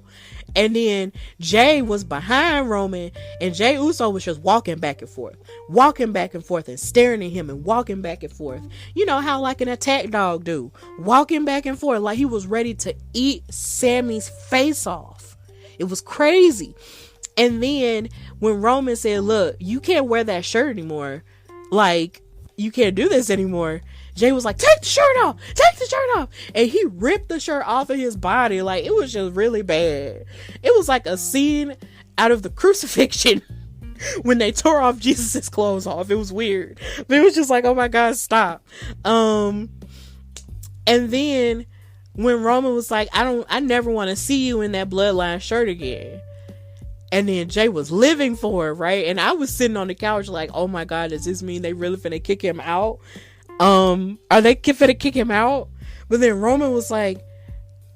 And then Jay was behind Roman, and Jay Uso was just walking back and forth and staring at him and walking back and forth. You know how like an attack dog do, walking back and forth like he was ready to eat Sammy's face off. It was crazy. And then when Roman said, look, you can't wear that shirt anymore, like you can't do this anymore, Jay was like, take the shirt off, and he ripped the shirt off of his body. Like, it was just really bad. It was like a scene out of the crucifixion when they tore off Jesus's clothes off. It was weird, but it was just like, oh my god, stop. And then when Roman was like, I never want to see you in that Bloodline shirt again. And then Jay was living for it, right? And I was sitting on the couch like, oh my god, does this mean they really finna kick him out? Are they finna kick him out? But then Roman was like,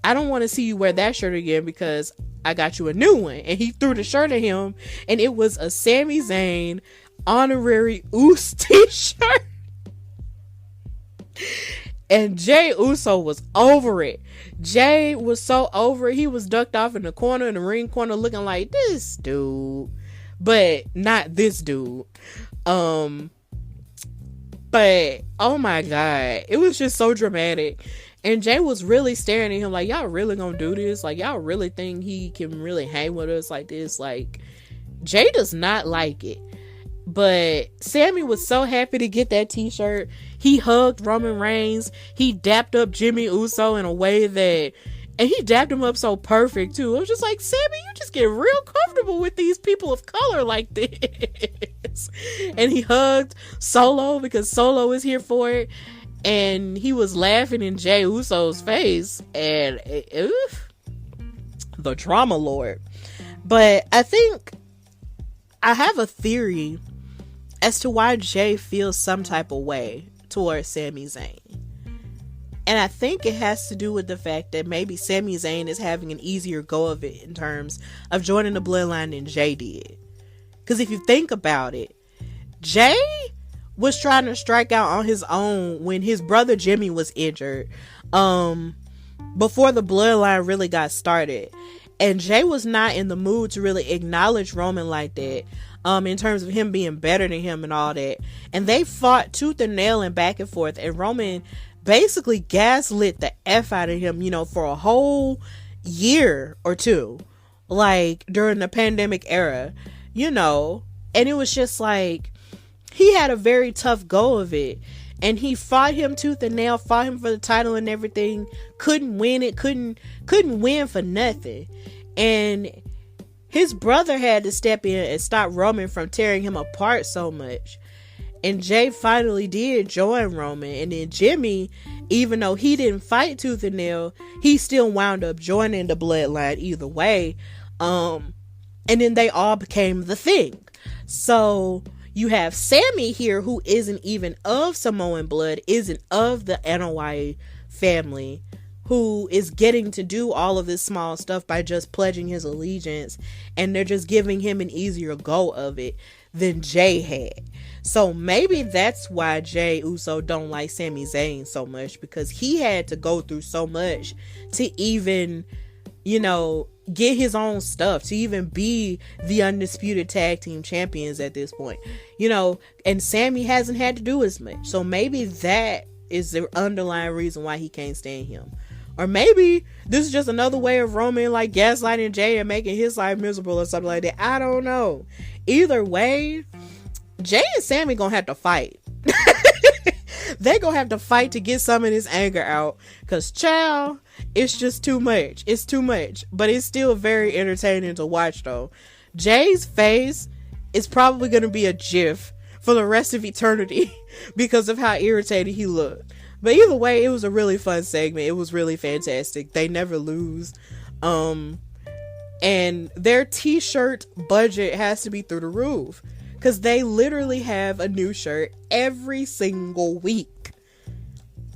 I don't want to see you wear that shirt again because I got you a new one. And he threw the shirt at him, and it was a Sami Zayn honorary Uso t-shirt. And Jay Uso was over it. Jay was so over it. He was ducked off in the corner, in the ring corner, looking like this dude, but not this dude. But oh my god, it was just so dramatic. And Jay was really staring at him like, y'all really gonna do this? Like, y'all really think he can really hang with us like this? Like, Jay does not like it. But Sammy was so happy to get that t-shirt. He hugged Roman Reigns. He dapped up Jimmy Uso in a way that, and he dapped him up so perfect too. I was just like, Sammy, you just get real comfortable with these people of color like this. And he hugged Solo because Solo is here for it. and he was laughing in Jey Uso's face, and the drama lord. But I think I have a theory as to why Jey feels some type of way towards Sami Zayn. And I think it has to do with the fact that maybe Sami Zayn is having an easier go of it in terms of joining the bloodline than Jey did. Because if you think about it, Jey was trying to strike out on his own when his brother Jimmy was injured, before the bloodline really got started. And Jey was not in the mood to really acknowledge Roman like that, in terms of him being better than him and all that. And they fought tooth and nail and back and forth, and Roman basically gaslit the F out of him, for a whole year or two, like during the pandemic era, and it was just like, he had a very tough go of it, and he fought him tooth and nail, fought him for the title and everything, couldn't win it, couldn't win for nothing. And his brother had to step in and stop Roman from tearing him apart so much. And Jey finally did join Roman. And then Jimmy, even though he didn't fight tooth and nail, he still wound up joining the bloodline either way. And then they all became the thing. So you have Sami here, who isn't even of Samoan blood, isn't of the Anoa'i family, who is getting to do all of this small stuff by just pledging his allegiance. And they're just giving him an easier go of it than Jey had. So maybe that's why Jey Uso don't like Sami Zayn so much, because he had to go through so much to even, get his own stuff, to even be the undisputed tag team champions at this point, and Sami hasn't had to do as much. So maybe that is the underlying reason why he can't stand him. Or maybe this is just another way of Roman like gaslighting Jey and making his life miserable or something like that. I don't know. Either way, Jey and Sami gonna have to fight. They gonna have to fight to get some of this anger out, because child, it's just too much. It's too much. But it's still very entertaining to watch though. Jey's face is probably gonna be a gif for the rest of eternity because of how irritated he looked. But either way, it was a really fun segment. It was really fantastic. They never lose. And their t-shirt budget has to be through the roof, because they literally have a new shirt every single week.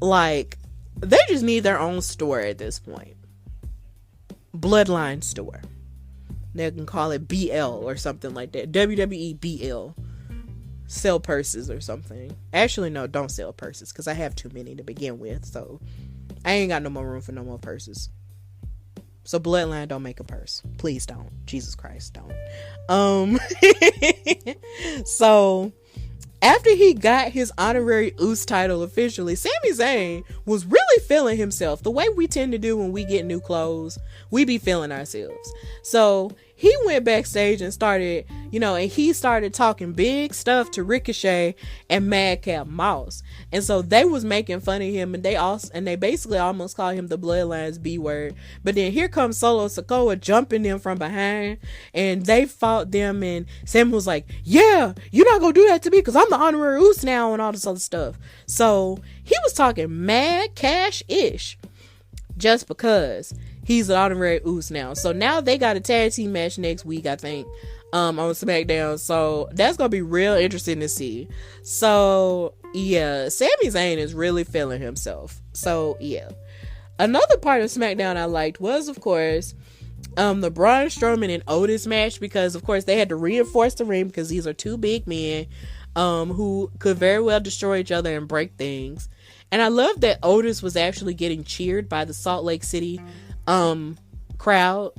Like, they just need their own store at this point. Bloodline store. They can call it BL or something like that. WWE BL. Sell purses or something. Actually, no, don't sell purses, because I have too many to begin with. So, I ain't got no more room for no more purses. So Bloodline, don't make a purse. Please don't. Jesus Christ, don't. So after he got his honorary Uso title officially, Sami Zayn was really feeling himself. The way we tend to do when we get new clothes, we be feeling ourselves. So he went backstage and started, and he started talking big stuff to Ricochet and Madcap Moss. And so they was making fun of him, and they basically almost called him the Bloodline's B word. But then here comes Solo Sikoa jumping them from behind, and they fought them, and Sam was like, yeah, you're not gonna do that to me, because I'm the honorary Uso now, and all this other stuff. So he was talking mad cash-ish just because he's an honorary Uso now. So now they got a tag team match next week, I think, on SmackDown. So that's gonna be real interesting to see. So yeah, Sami Zayn is really feeling himself. So yeah, another part of SmackDown I liked was, of course, the Braun Strowman and Otis match, because of course they had to reinforce the ring, because these are two big men who could very well destroy each other and break things. And I love that Otis was actually getting cheered by the Salt Lake City crowd,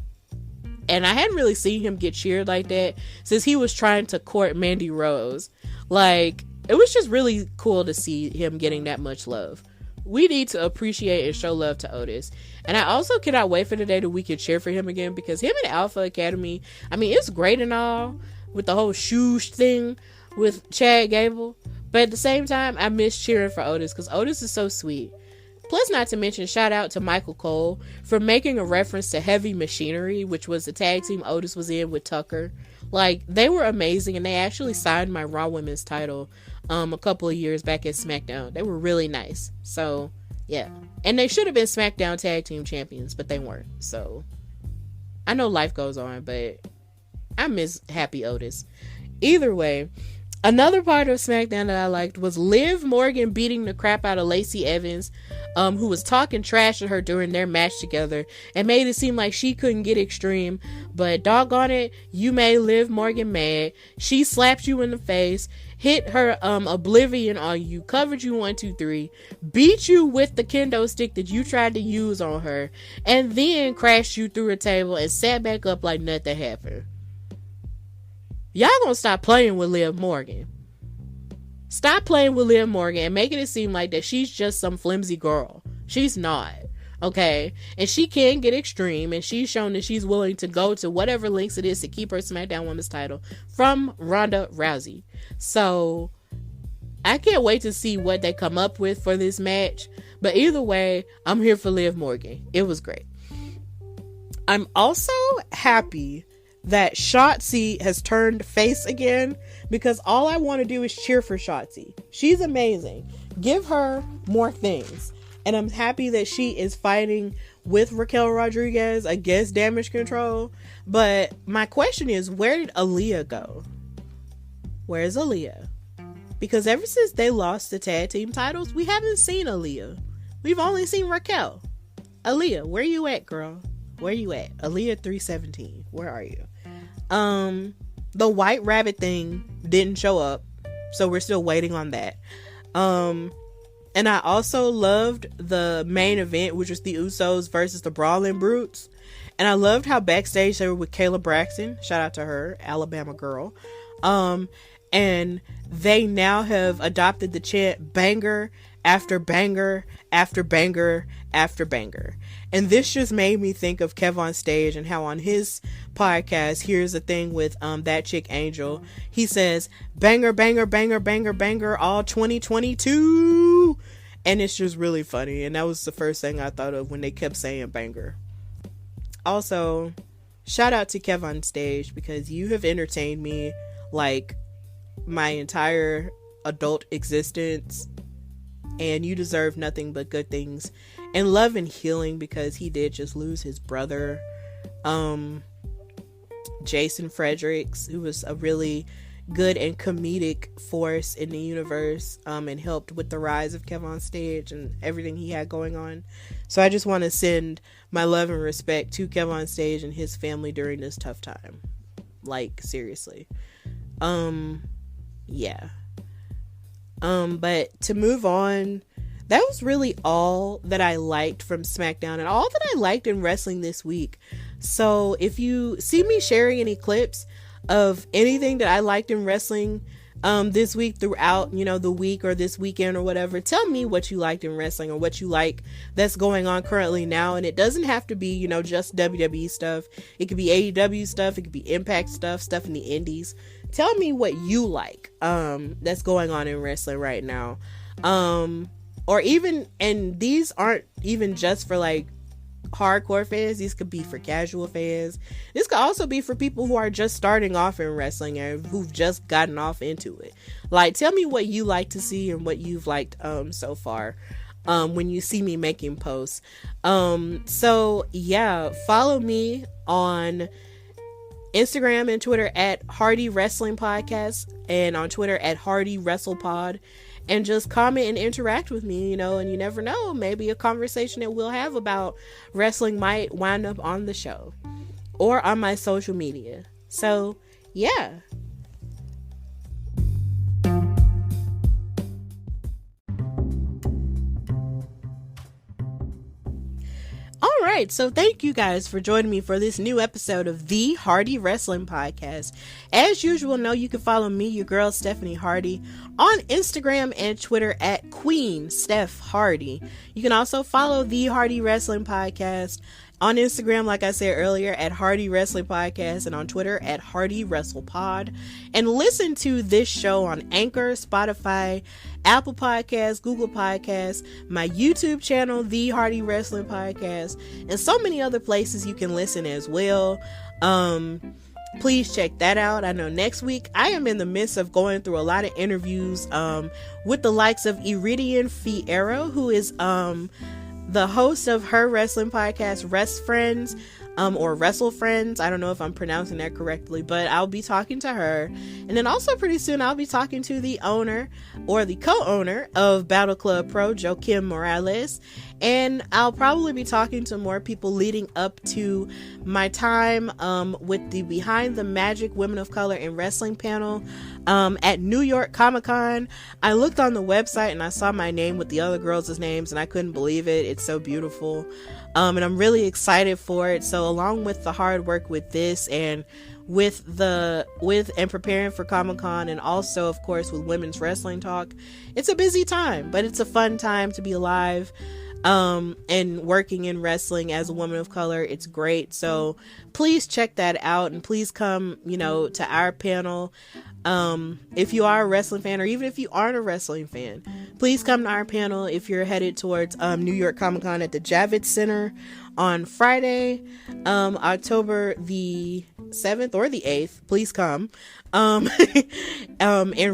and I hadn't really seen him get cheered like that since he was trying to court Mandy Rose. Like, it was just really cool to see him getting that much love. We need to appreciate and show love to Otis. And I also cannot wait for the day that we can cheer for him again, because him and Alpha Academy, I mean, it's great and all with the whole shoosh thing with Chad Gable, but at the same time, I miss cheering for Otis, because Otis is so sweet. Plus, not to mention, shout out to Michael Cole for making a reference to Heavy Machinery, which was the tag team Otis was in with Tucker. Like, they were amazing, and they actually signed my Raw Women's title a couple of years back at SmackDown. They were really nice. So yeah, and they should have been SmackDown Tag Team Champions, but they weren't. So I know life goes on, but I miss Happy Otis. Either way, another part of SmackDown that I liked was Liv Morgan beating the crap out of Lacey Evans, who was talking trash to her during their match together and made it seem like she couldn't get extreme. But doggone it, you made Liv Morgan mad. She slapped you in the face, hit her oblivion on you, covered you 1, 2, 3, beat you with the kendo stick that you tried to use on her, and then crashed you through a table and sat back up like nothing happened. Y'all gonna stop playing with Liv Morgan. Stop playing with Liv Morgan and making it seem like that she's just some flimsy girl. She's not. Okay? And she can get extreme, and she's shown that she's willing to go to whatever lengths it is to keep her SmackDown Women's title from Ronda Rousey. So I can't wait to see what they come up with for this match. But either way, I'm here for Liv Morgan. It was great. I'm also happy that Shotzi has turned face again, because all I want to do is cheer for Shotzi. She's amazing. Give her more things. And I'm happy that she is fighting with Raquel Rodriguez against Damage Control. But my question is, where did Aaliyah go? Where's Aaliyah? Because ever since they lost the tag team titles, we haven't seen Aaliyah. We've only seen Raquel. Aaliyah, where you at, girl? Where you at? Aaliyah 317. Where are you? The White Rabbit thing didn't show up, so we're still waiting on that. And I also loved the main event, which was the Usos versus the Brawling Brutes. And I loved how backstage they were with Kayla Braxton. Shout out to her, Alabama girl. And they now have adopted the chant banger after banger after banger after banger. And this just made me think of Kev on Stage and how on his podcast, Here's the Thing with That Chick Angel, he says banger, banger, banger, banger, banger all 2022. And it's just really funny. And that was the first thing I thought of when they kept saying banger. Also, shout out to Kev on Stage, because you have entertained me like my entire adult existence, and you deserve nothing but good things and love and healing, because he did just lose his brother, Jason Fredericks, who was a really good and comedic force in the universe, and helped with the rise of Kev on Stage and everything he had going on. So I just want to send my love and respect to Kev on Stage and his family during this tough time. Like, seriously. Yeah. But to move on, that was really all that I liked from SmackDown and all that I liked in wrestling this week. So if you see me sharing any clips of anything that I liked in wrestling this week throughout, the week or this weekend or whatever, tell me what you liked in wrestling or what you like that's going on currently now. And it doesn't have to be, just WWE stuff. It could be AEW stuff. It could be Impact stuff in the indies. Tell me what you like that's going on in wrestling right now. Or even, and these aren't even just for like hardcore fans. These could be for casual fans. This could also be for people who are just starting off in wrestling and who've just gotten off into it. Like, tell me what you like to see and what you've liked so far when you see me making posts. So yeah, follow me on Instagram and Twitter at Hardy Wrestling Podcast, and on Twitter at Hardy Wrestle Pod. And just comment and interact with me, and you never know, maybe a conversation that we'll have about wrestling might wind up on the show or on my social media. So, yeah. Alright, so thank you guys for joining me for this new episode of the Hardy Wrestling Podcast. As usual, you can follow me, your girl Stephanie Hardy, on Instagram and Twitter at Queen Steph Hardy. You can also follow the Hardy Wrestling Podcast on Instagram, like I said earlier, at Hardy Wrestling Podcast, and on Twitter at Hardy Wrestle Pod. And listen to this show on Anchor, Spotify, Apple Podcasts, Google Podcasts, my YouTube channel, The Hardy Wrestling Podcast, and so many other places you can listen as well. please check that out. I know next week I am in the midst of going through a lot of interviews with the likes of Iridian Fierro, who is the host of her wrestling podcast, Rest Friends, or Wrestle Friends. I don't know if I'm pronouncing that correctly, but I'll be talking to her. And then also pretty soon I'll be talking to the owner or the co-owner of Battle Club Pro, Joaquim Morales. And I'll probably be talking to more people leading up to my time with the Behind the Magic Women of Color in Wrestling panel at New York Comic-Con. I looked on the website and I saw my name with the other girls' names and I couldn't believe it. It's so beautiful. And I'm really excited for it. So along with the hard work with this and with preparing for Comic-Con, and also of course with Women's Wrestling Talk, it's a busy time, but it's a fun time to be alive. And working in wrestling as a woman of color, it's great. So please check that out, and please come, to our panel. If you are a wrestling fan, or even if you aren't a wrestling fan, please come to our panel if you're headed towards New York Comic Con at the Javits Center on Friday, October the 7th or the 8th. Please come in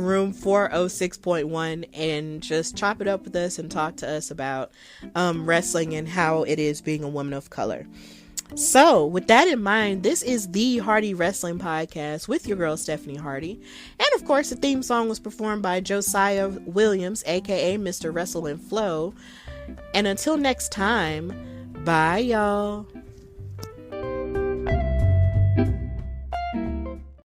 room 406.1 and just chop it up with us and talk to us about wrestling and how it is being a woman of color. So with that in mind, this is the Hardy Wrestling Podcast with your girl Stephanie Hardy, and of course the theme song was performed by Josiah Williams, aka Mr. Wrestle and Flow. And until next time, bye y'all.